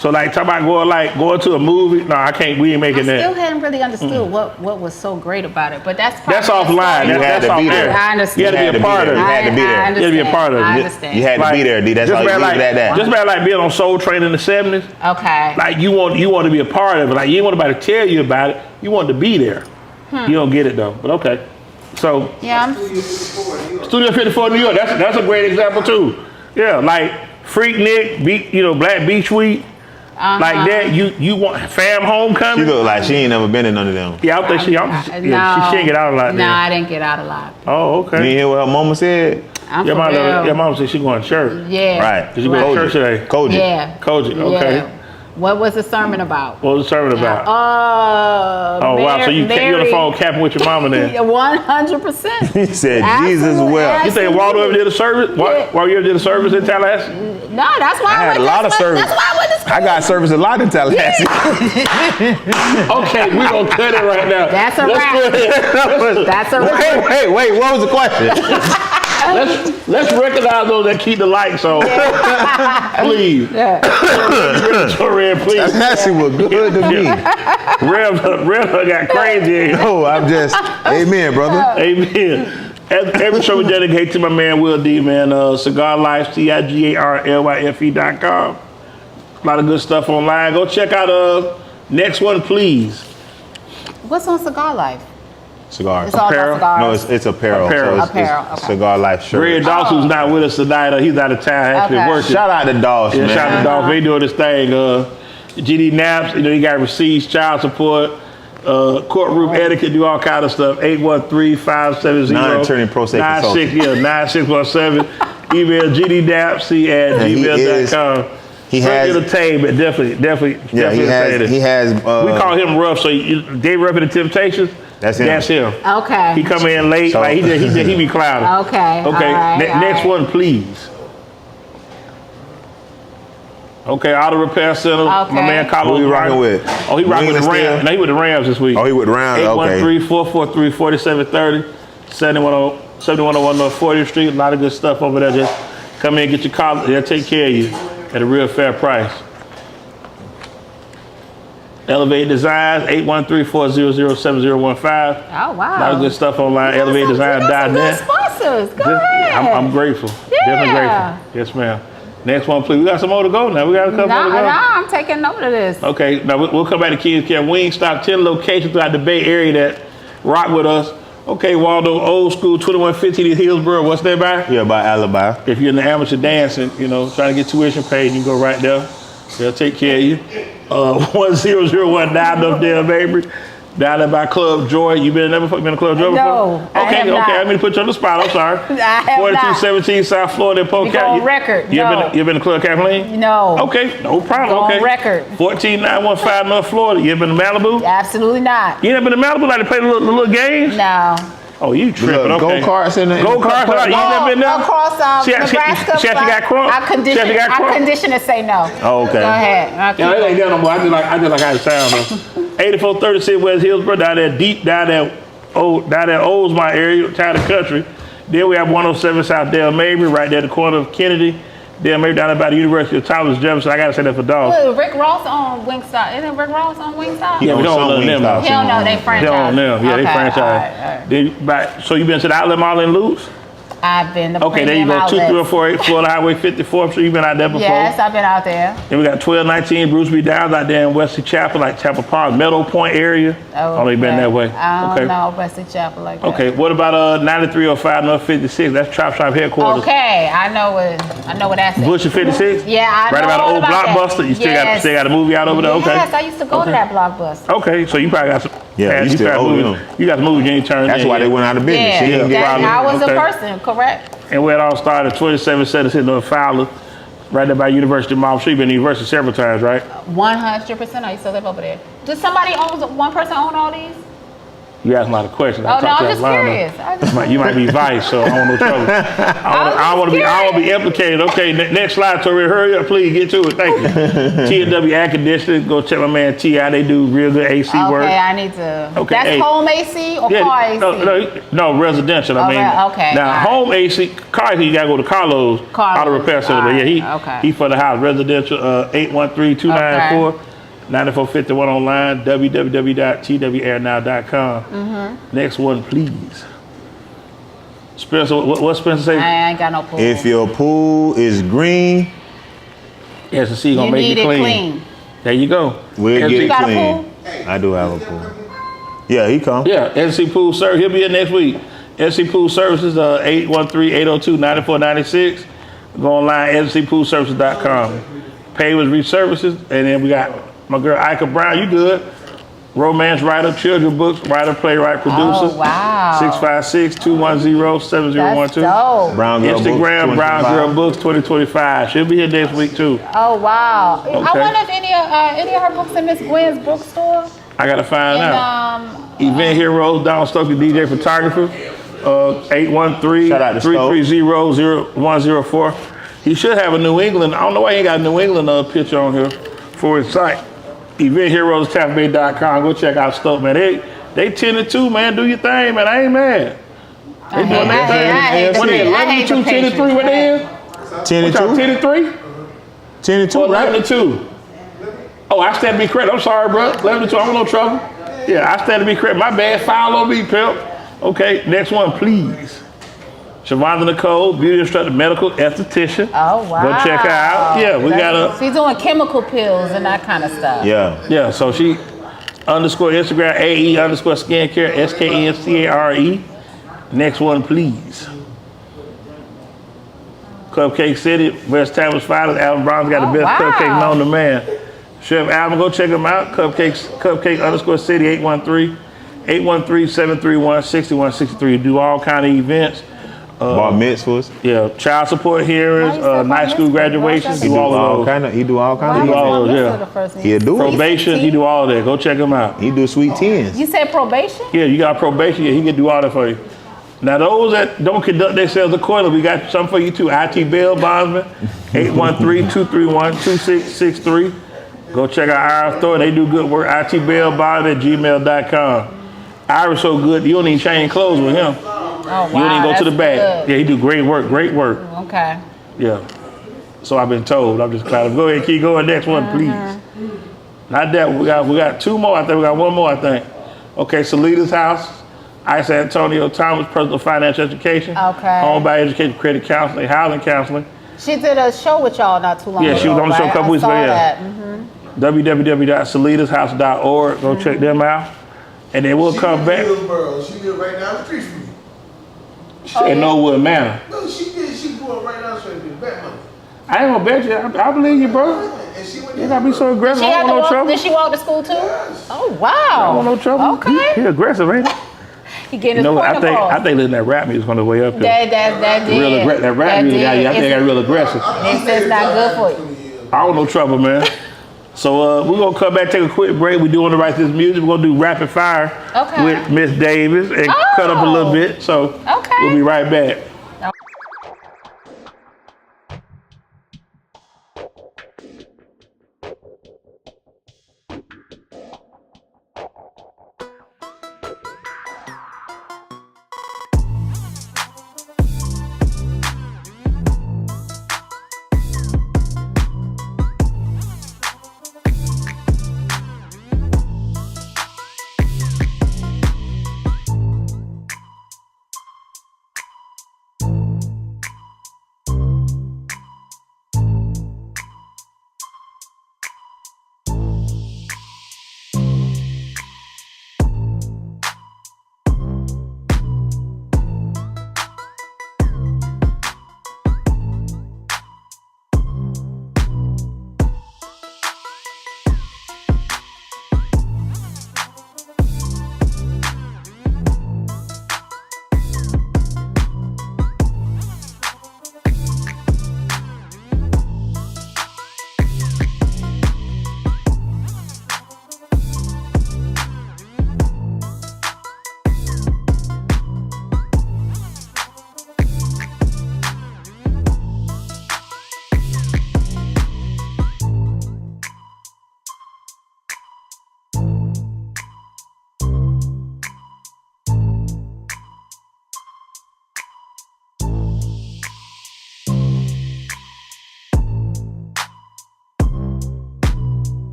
So like, talk about going to a movie. No, I can't. We ain't I making still that. hadn't really understood what was so great about it, but that's That's part of the offline. story. You had That's to off be there. there. I understand. You had to be a part of it. You had to be there. I You had to be a part of it. I You- understand. You had to be there, D. That's just all you about leave it at that. Just about like being on Soul Train in the 70s. Okay. Like you want to be a part of it. Like you didn't want nobody to tell you about it. You wanted to be there. You don't get it though. But okay. So Yeah. Studio 54 New York. That's a great example too. Yeah, like Freak Nick, Black Beach Week. Like that, you want Fam She Homecoming? look like she ain't never been in none of them. Yeah, I think she didn't get out a lot. No, then. I didn't get out a lot. Oh, You okay. ain't hear what her mama said? I'm Your for real. mom said she going to church. Yeah. Right. Did you go to church today? Koji. Yeah. Koji, okay. Yeah. What was the sermon about? What was the sermon about? Oh, Wow, so you on the phone capping with your mama then? 100%. He said, Absolutely. Jesus well. You think Waldo ever did a service? Yeah. While you ever did a service in Tallahassee? No, that's why I had went a lot to of school. service. That's why I went to school. I got service a lot in Tallahassee. Okay, we gonna cut it right now. That's a Let's wrap. go ahead. That's a wrap. Wait, what was the question? Let's recognize those that keep the lights on. Please. Yeah. Red, please. That shit was good to me. Rev got crazy. Oh, I'm just, amen, brother. Amen. Every show we dedicate to my man Will D, man. Cigar Life, CIGARLYFE.com. A lot of good stuff online. Go check out next one, please. What's on Cigar Life? Cigars. It's all Apparel? about No, cigars. it's apparel. Apparel. So it's Apparel, okay. Cigar Life shirt. Red Dawson's not with us tonight. He's out of town, actually Okay. working. Shout out to Dawson, Yeah, man. shout out to Dolph. They doing this thing. GD Naps, he got receipts, child support. courtroom etiquette, do all kind of stuff. 813-570. Non-attorney pro se consultant. 9617. Email gddapc@gmail.com. He has entertainment, definitely. Yeah, he has. We call him rough. So they rough in the Temptations. That's him. Okay. He come in late. So, like he be clouded. Okay. Okay. All right, Next one, please. Okay, Auto Repair Center. Okay. My man Carlos. Who you rocking with? Oh, he rocking with the Rams. No, he with the Rams this week. Oh, he with the Rams. Okay. 813-443-4730. 7101 North 40th Street. A lot of good stuff over there. Just come in, get your car. They'll take care of you at a real fair price. Elevate Designs, 813-400-7015. Oh, wow. A lot of good stuff online, elevatedesign.net. Good sponsors. Go ahead. I'm grateful. Yeah. Definitely grateful. Yes, ma'am. Next one, please. We got some more to go now. We got a couple more to go. No, I'm taking note of this. Okay, now we'll come back to Kids Care Wingstop, 10 locations throughout the Bay Area that rock with us. Okay, Waldo, old school, 2115 in Hillsborough. What's that by? Yeah, by Alibi. If you're in the amateur dancing, trying to get tuition paid, you can go right there. They'll take care of you. 1001 down Dale Mabry. Down there by Club Joy. You been there before? You been to Club Joy before? No, I have not. I mean to put you on the spot. I'm sorry. I have 4217 South Florida, Polk County. Record. You been to Club Kathleen? No. Okay, no problem. On Okay. record. 14915 North Florida. You ever been to Malibu? Absolutely not. You never been to Malibu like to play the little games? No. Oh, you tripping? Okay. Go-karts in the Go-karts. You never been there? Across Nebraska. She actually got crunk? I condition to say no. Oh, okay. Go ahead. Yeah, it ain't there no more. I just like how it sounds though. 8436 West Hillsborough, down there deep, down there Oldsmar area, town of country. Then we have 107 South Dale Mabry, right there at the corner of Kennedy. Dale Mabry down there by the University of Thomas Jefferson. I gotta say that for dogs. Look, Rick Ross on Wingstop. Isn't Rick Ross on Wingstop? Yeah, we don't own them though. He don't know, they franchise. They don't own them. Yeah, they franchise. All right. So you been to the outlet mall in Lutz? I've been to Okay, there you go. 23048 Florida Highway 54. So you've been out there before? Yes, I've been out there. Then we got 1219 Bruce B. Downs out there in Wesley Chapel, like Chapel Park, Meadow Point area. Oh, Only been that way. I don't know Wesley Chapel like that. Okay, what about 9305 North 56? That's Chop Shop headquarters. Okay, I know what that's. Bush and 56? Yeah, I know right about all the old about Blockbuster. That. You still got a movie out over there. Okay. Yes, I used to go to that Blockbuster. Okay, so you probably got some. Yeah, you still owe them. You got some movies you ain't turned in. That's why they went out of business. Yeah, I was a person, correct. And where it all started, 2776 North Fowler, right there by University Mall. So you've been to University several times, right? 100%. I used to live over there. Does one person own all these? You ask a lot of questions. Oh, no, I'm just curious. You might be vice, so I don't know trouble. I want to be implicated. Okay, next slide, Tori. Hurry up, please. Get to it. Thank you. T&W Air Conditioning. Go check my man T.I. They do real good AC work. Okay, I need to. Okay, that's home AC or car AC? No, residential. I mean, okay. Now, home AC, car AC, you got to go to Carlos Auto Repair Center. But yeah, he for the house. Residential, 813-294-9451 online, www.twairnow.com. Next one, please. Spencer, what Spencer say? I ain't got no pool. If your pool is green, S&C gonna make it clean. There you go. We'll get it got clean. A pool? I do have a pool. Yeah, he come. Yeah, S&C Pool Service. He'll be here next week. S&C Pool Services, 813-802-9496. Go online, scpoolservices.com. Pay with reservices, and then we got my girl Ika Brown. You good? Romance writer, children books, writer, playwright, producer. Oh, wow. 656-210-7012. That's dope. Brown Girl Instagram, Books, Brown Girl Books 2025. She'll be here next week too. Oh, wow. Okay. I wonder if any of her books in Miss Gwen's bookstore. I gotta find out. Event Heroes, Don Stokely, DJ photographer. 813-330-0104. He should have a New England. I don't know why he ain't got a New England picture on here for his site. EventHeroesTampaBay.com. Go check out Stoke, man. They 10-2, man. Do your thing, man. I ain't mad. They doing their thing. What they 11-2, 10-3? What they is? 10-2. 10-2, right? 11-2. Oh, I stand to be correct. I'm sorry, bro. 11-2. I'm in no trouble. Yeah, I stand to be correct. My bad. Foul on me, pimp. Okay, next one, please. Shavonda Nicole, beauty instructor, medical esthetician. Oh, wow. Go check her out. Yeah, we got a. She's doing chemical pills and that kind of stuff. Yeah. Yeah, so she _Instagram, AE_skincare, SKNCARE. Next one, please. Cupcake City, West Tavis Finest, Alvin Brown's got the best cupcake known to man. Chef Alvin, go check him out. Cupcake_city 813-731-6163. Do all kind of events. Bar mitzvahs. Yeah, child support hearings, night school graduations. He do all kind of. He do all of those. He'll do it. Probation. He do all of that. Go check him out. He do sweet tens. You said probation? Yeah, you got probation. Yeah, he can do all that for you. Now those that don't conduct themselves accordingly, we got something for you too. IT bail bondsman, 813-231-2663. Go check out our store. They do good work. itbailbond@gmail.com. Ira's so good, you don't even change clothes with him. Oh, wow. You don't even go to the back. Good. Yeah, he do great work. Okay. Yeah. So I've been told. I'm just kind of go ahead, keep going. Next one, please. Not that we got two more. I think we got one more. I think. Okay, Salita's house. Ice Antonio Thomas, personal finance education. Okay. Home buyer education, credit counseling, housing counseling. She did a show with y'all not too long ago. Yeah, she was on the show a couple weeks ago. Yeah. www.salitashouse.org. Go check them out. And then we'll come back. She live right down the street from me. In Norwood Manor. No, she did. She grew up right down the street. Bet money. I ain't gonna bet you. I believe you, bro. And she went You gotta be so aggressive. I don't want no trouble. Did she walk to school too? Yes. Oh, wow. I don't want no trouble. Okay. He aggressive, ain't he? He getting his You know what? point I across. think listening to that rap music on the way up there. That did. That rap music, I think I got real aggressive. It's not good for you. I don't want no trouble, man. So we're gonna come back, take a quick break. We're doing the right this music. We're gonna do rapid fire with Miss Davis and cut up a little bit. So we'll be right back.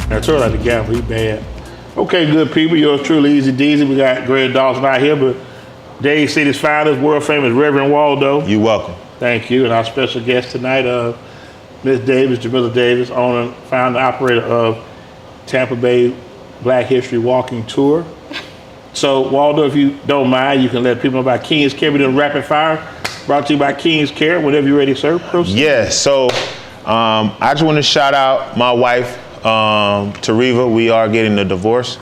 That's her like the gamble, he bad. Okay, good people, yours truly, Easy Deezy. We got Greg Dawson out here, but Dade City's finest, world famous Reverend Waldo. You're welcome. Thank you. And our special guest tonight, Miss Davis, Jamila Davis, owner, founder, operator of Tampa Black History Walking Tour. So, Waldo, if you don't mind, you can let people know about King's Care. We're doing rapid fire, brought to you by King's Care. Whenever you're ready, sir. Proceed. Yeah, so I just want to shout out my wife, Tariva. We are getting a divorce.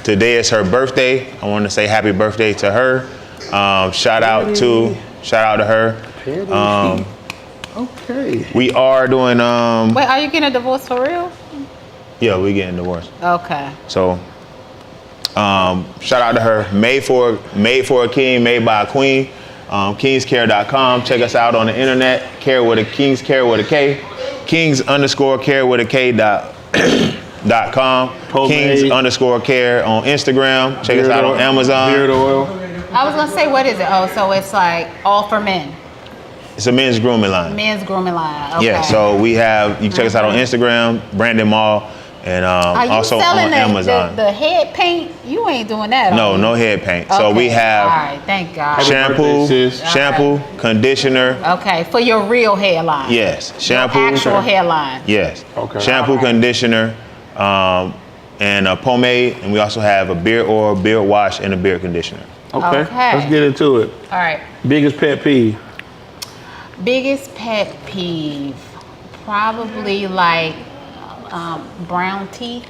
Today is her birthday. I want to say happy birthday to her. Shout out to her. Okay. We are doing. Wait, are you getting a divorce for real? Yeah, we getting divorced. Okay. So, shout out to her. Made for a king, made by a queen. Kingscare.com. Check us out on the internet. Care with a Kings Care with a K. Kings_care with a K.com. Kings_care on Instagram. Check us out on Amazon. Beard oil. I was gonna say, what is it? Oh, so it's like all for men. It's a men's grooming line. Men's grooming line. Okay. Yeah, so you can check us out on Instagram, Brandon Mall, and also on Amazon. The head paint? You ain't doing that. No head paint. Okay. So we have all right, thank God. shampoo, conditioner. Okay, for your real hairline. Yes, shampoo. Your actual hairline. Yes. Okay. Shampoo, conditioner, and a pomade, and we also have a beard oil, beard wash, and a beard conditioner. Okay. Let's get into it. All right. Biggest pet peeve. Biggest pet peeve, probably like brown teeth.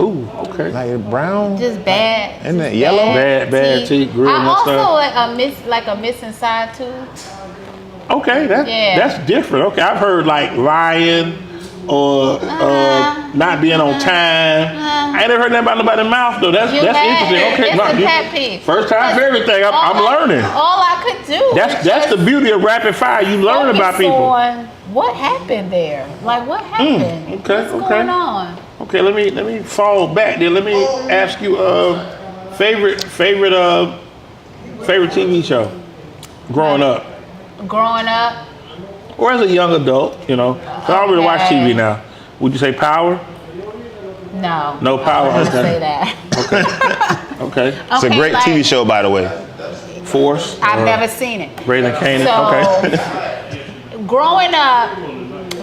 Ooh, okay. Like brown? Just bad. Isn't it yellow? Bad teeth, grilling and stuff. I also like a missing side tooth. Okay, that's different. Okay, I've heard like lying or not being on time. I ain't never heard nothing about nobody's mouth though. That's interesting. Okay, it's a pet peeve. First time for everything. I'm learning. All I could do. That's the beauty of rapid fire. You learn about people. What happened there? Like what happened? Okay, What's going on? Okay, let me fall back there. Let me ask you favorite TV show growing up. Growing up. Or as a young adult, I don't really watch TV now. Would you say Power? No. No Power? I wouldn't say that. Okay. It's a great TV show, by the way. Force? I've never seen it. Raising Kanan? So, growing up,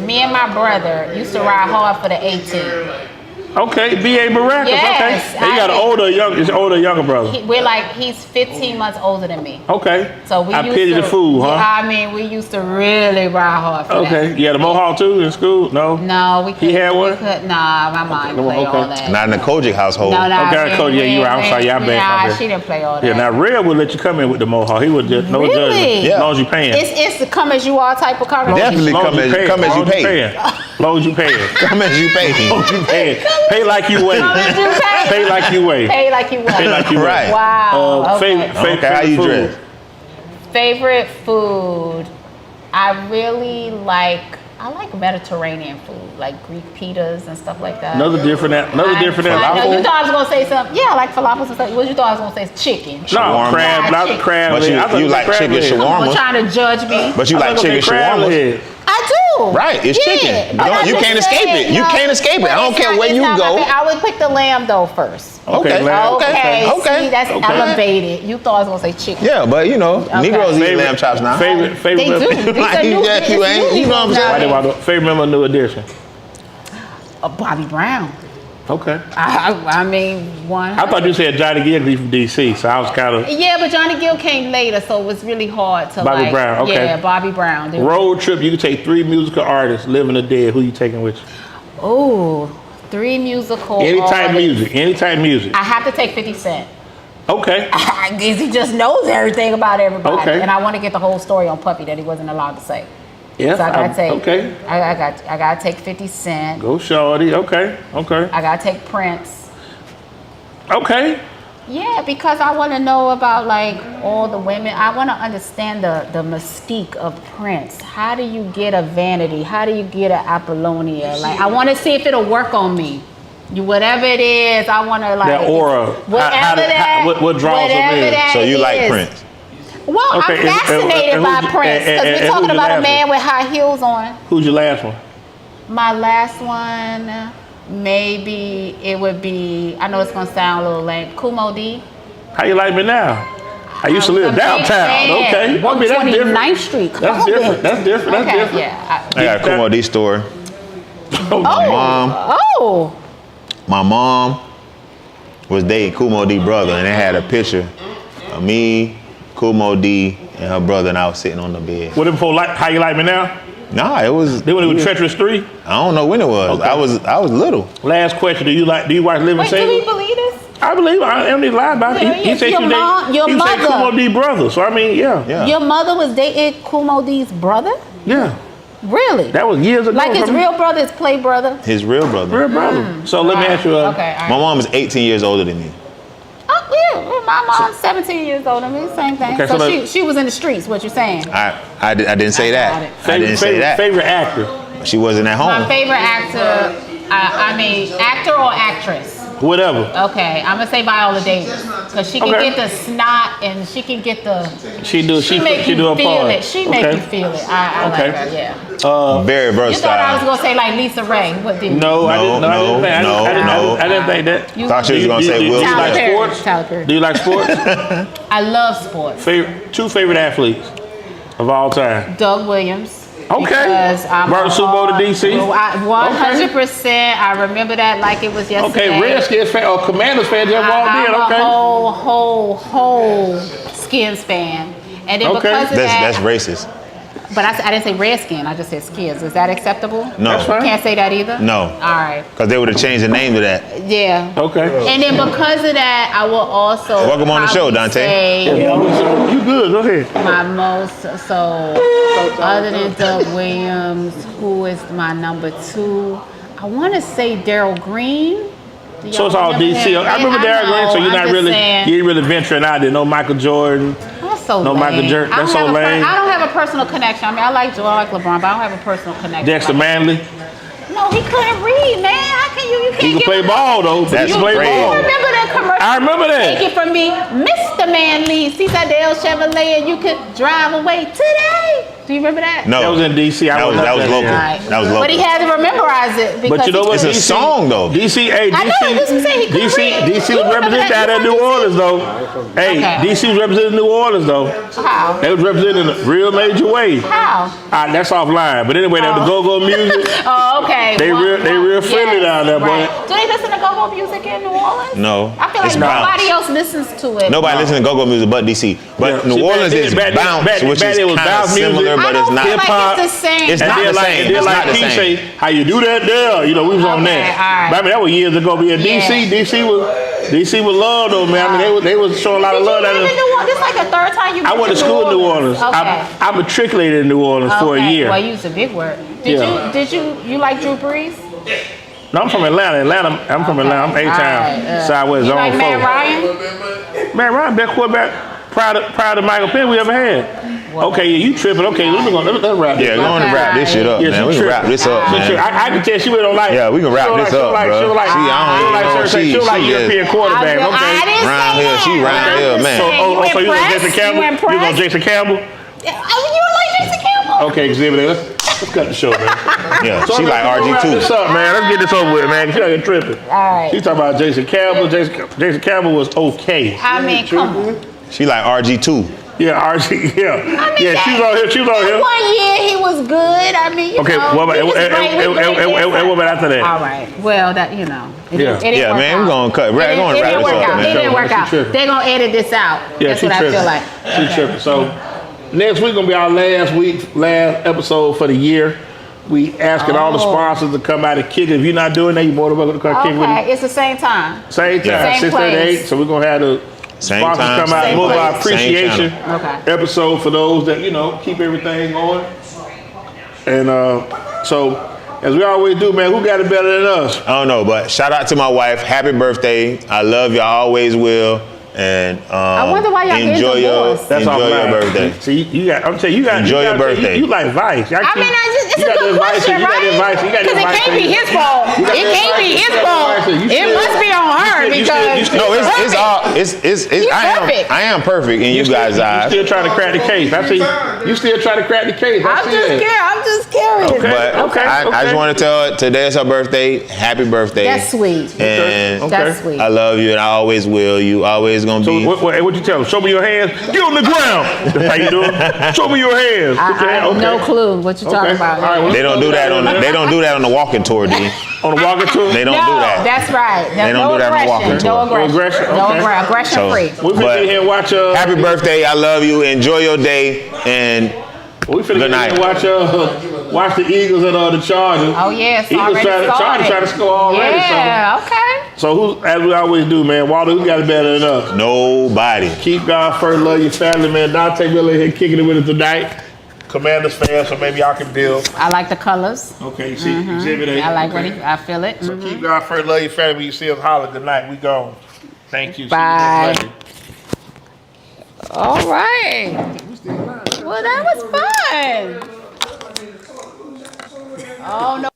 me and my brother used to ride hard for the 18. Okay, B.A. Baracus. Yes, Okay. And you got an older, younger brother. He's 15 months older than me. Okay. So we used pity to, the fool, huh? I mean, we used to really ride hard for that. Okay. You had a mohawk too in school? No? No, we couldn't. He had one? Nah, my mom didn't play all that. Not in the Kojic household. No, Okay, Cody, you're right. I'm sorry, y'all bad. Nah, she didn't play all that. Yeah, now Red would let you come in with the mohawk. He would just, no judgment. Yeah. As long as you paying. It's the come as you are type of conversation. Definitely come as you pay. As long as you pay. Come as you pay. Pay like you weigh. Pay like you weigh. Pay like you weigh. Pay like you weigh. Right. Wow. Okay, how you dress? Favorite food. I like Mediterranean food, like Greek pitas and stuff like that. Another different I know you falafel. thought I was gonna say something. Yeah, like falafels and stuff. What you thought I was gonna say? Chicken. No, crab, not the crab. But you like chicken shawarma. You're trying to judge me. But you like chicken shawarma. I do. Right, it's chicken. You can't escape it. You can't escape it. I don't care where you go. I would pick the lamb though first. Okay. See, that's elevated. You thought I was gonna say chicken. Yeah, but Negroes eat lamb chops now. Favorite. They do. These are new. You know what I'm saying? Favorite member of New Edition. Bobby Brown. Okay. I mean, one. I thought you said Johnny Gill from DC, so I was kind of. Yeah, but Johnny Gill came later, so it was really hard to Bobby Brown, okay. Yeah, Bobby Brown. Road trip, you can take 3 musical artists, living or dead. Who you taking with you? Oh, 3 musical Any type artists. music. I have to take 50 Cent. Okay. I guess he just knows everything about everybody. Okay. And I want to get the whole story on Puppy that he wasn't allowed to say. Yes. So I gotta take. Okay. I gotta take 50 Cent. Go shorty. Okay. I gotta take Prince. Okay. Yeah, because I want to know about like all the women. I want to understand the mystique of Prince. How do you get a Vanity? How do you get an Apollonia? Like I want to see if it'll work on me. Whatever it is, I want to like that aura. What draws them in? So you like Prince? Well, okay, I'm fascinated by Prince because we're talking about a man with high heels on. Who's your last one? My last one, maybe it would be, I know it's going to sound a little lame, Kumo D. How you like me now? I used to live downtown. Okay. 129th Street. That's different. Yeah. I got a Kumo D story. Oh. my mom was dating Kumo D brother, and they had a picture of me, Kumo D, and her brother, and I was sitting on the bed. What it before How You Like Me Now? Nah, it was. They went with Treacherous 3? I don't know when it was. Okay. I was little. Last question: Do you watch Living Wait, do Single? we believe this? I believe I don't need to lie about it. He said your mother. Kumo D brother. So I mean, yeah. Your mother was dating Kumo D's brother? Yeah. Really? That was years ago. Like his real brother, his play brother? His real brother. Real brother. So let me ask you. Okay. All right. My mom is 18 years older than me. Oh yeah, well, my mom's 17 years older than me. Same thing. Okay, so so she was in the streets. What you saying? I didn't say got that. it. I didn't say that. Favorite actor? She wasn't at home. My favorite actor. I mean, actor or actress? Whatever. Okay, I'm gonna say Viola Davis because she can get the snot and she can get the. She make you feel it. She make you feel it. I like her. Yeah. Very versatile. You thought I was gonna say like Lisa Ray? What did you? No, I didn't think that. Thought she was gonna say Will Do you like Smith. sports? Tyler Perry. Do you like sports? I love sports. Two favorite athletes of all time. Doug Williams. Okay. Because I'm Brought the Super Bowl to DC. 100%. I remember that like it was yesterday. Okay, Redskins fan or Commanders fan just walked in. I'm Okay. a whole Skins fan. And then because of That's that, racist. but I didn't say Redskin. I just said Skins. Is that acceptable? No. That's fine. Can't say that either? No. All right. Because they would have changed the name to that. Yeah. Okay. And then because of that, I will also Welcome on the show, probably Dante. say You good? Go ahead. my most, so other than Doug Williams, who is my number 2? I want to say Daryl Green. So it's all DC. I remember Daryl Green. So you're not really, you ain't really venturing out there. No Michael Jordan. That's so No lame. Michael Jordan. That's so lame. I don't have a personal connection. I mean, I like Jordan, I like LeBron, but I don't have a personal connection. Dexter Manley. No, he couldn't read, man. How can you can't He can give play him ball though. That's He can play crazy. You ball. remember that commercial? I remember that. Take it from me, Mr. Manley, Citadel Chevrolet, and you could drive away today. Do you remember that? No. That was in DC. That was local. Right. That was local. But he had to memorize it because But you know what? It's a song though. DC, hey, I know, that's what I'm saying. He couldn't read. DC You was remember represented that? out of You New watched Orleans though. Hey, Okay. DC was represented New Orleans though. How? They was represented in a real major way. How? That's offline. But anyway, they have the go-go music. Oh, okay. They real friendly down there, boy. right. Do they listen to go-go music in New Orleans? No. I feel like It's bounce. nobody else listens to it. Nobody listens to go-go music but DC. But Yeah. New See, Orleans back is then- bounce, back which then is it was kind of bounce music. similar, but I it's don't not. feel like Hip-hop. it's the same. It's And not then the like, same. and then It's like not the Keith same. say, how you do that there? You know, we was on Okay, that. all right. But I mean, that was years ago. But yeah, DC was love though, man. I mean, they was showing a lot of love. Did you live in New Orleans? This is like the third time you I went to school in New Orleans. Okay. I matriculated in New Orleans for a Okay. year. Well, you used a big word. Did you like Drew Brees? No, I'm from Atlanta. I'm from Atlanta. I'm A-Town, Southwest You Zone like 4. Matt Ryan? Man, Ryan, best quarterback prior to Michael Penn we ever had. Okay, yeah, you tripping. Okay, let's wrap this. Yeah, go on and wrap this shit up, Yeah, man. she We can tripping. wrap this up, She tripping. man. I can tell she really don't like. Yeah, we can wrap this up, bro. She don't like. See, I don't even know. She don't like She European just- quarterback. I Okay. didn't Round say here, that. she round I'm here, just man. saying, So you was on impressed? Jason Campbell? You was on impressed? Jason Campbell? You like Jason Campbell? Okay, Exhibit A. Let's cut the show, man. Yeah, So she like let's wrap this RG2. up, man. Let's get this over with, man. She ain't tripping. All right. She talking about Jason Campbell. Jason Campbell was okay. I mean, come on. She like RG2. Yeah, RG. Yeah, yeah. She was on here. She was on here. 1 year he was good. I mean, you Okay, know, what about he was great with what about after that? All right. Well, that it Yeah. didn't Yeah, work man, out. we gonna cut. We're It gonna didn't wrap this work up, out. It man. didn't work She out. tripping. They're gonna edit this out. Yeah, That's she what tripping. I feel like. She tripping. So next week gonna be our last episode for the year. We asking all the sponsors to come out and kick it. If you're not doing that, you're more than welcome to come kick with Okay, it. it's the same time. Same time, Yeah. Same 6:38. place. So we're gonna have the Same sponsors time, come out and same move our place. appreciation Same Okay. episode for those that keep everything going. And so as we always do, man, who got it better than us? I don't know, but shout out to my wife. Happy birthday. I love y'all, always will. And I wonder why y'all get enjoy your divorced. That's all enjoy your right. birthday. See, I'm telling you, Enjoy your birthday. You like Vice. I mean, it's you a got good the advice, question, you got the right? advice, you got the Because it advice can't be for you. his fault. You got It the can't be advice, his you got the fault. advice, you It still- must be on her you still- because No, it's perfect. all it's He's perfect. I am perfect in you guys' You eyes. still trying to crack the case. I see you still trying to crack the case. I I'm see just that. scared. I'm just curious. Okay. But Okay. I just want to tell her today is her birthday. Happy birthday. That's sweet. And That's sweet. I love you and I always will. You always gonna be. So what you tell them? Show me your hands. Get on the ground. That's how you do it. Show me your hands. I have no clue what you're talking about. All right, well, They don't do that on. They don't do that on the walking tour, D. On the walking tour. They don't No, do that. that's right. They don't do that on the walking tour. No aggression. No aggression, Aggression So, free. We finna sit here and watch. Happy birthday! I love you. Enjoy your day and We finna good night. watch the Eagles and the Chargers. Oh yes, Eagles Chargers trying to score already. Yeah, okay. So who, as we always do, man, Waldo, who got it better than us? Nobody. Keep God first, love your family, man. Dante Miller here kicking it with us tonight. Commanders fan, so maybe y'all can build. I like the colors. Okay, you see Exhibit A. I like okay. I feel it. So keep God first, love your family. When you see us holler tonight, we gone. Thank you. Bye. See you next Monday. All right. Well, that was fun. Oh no.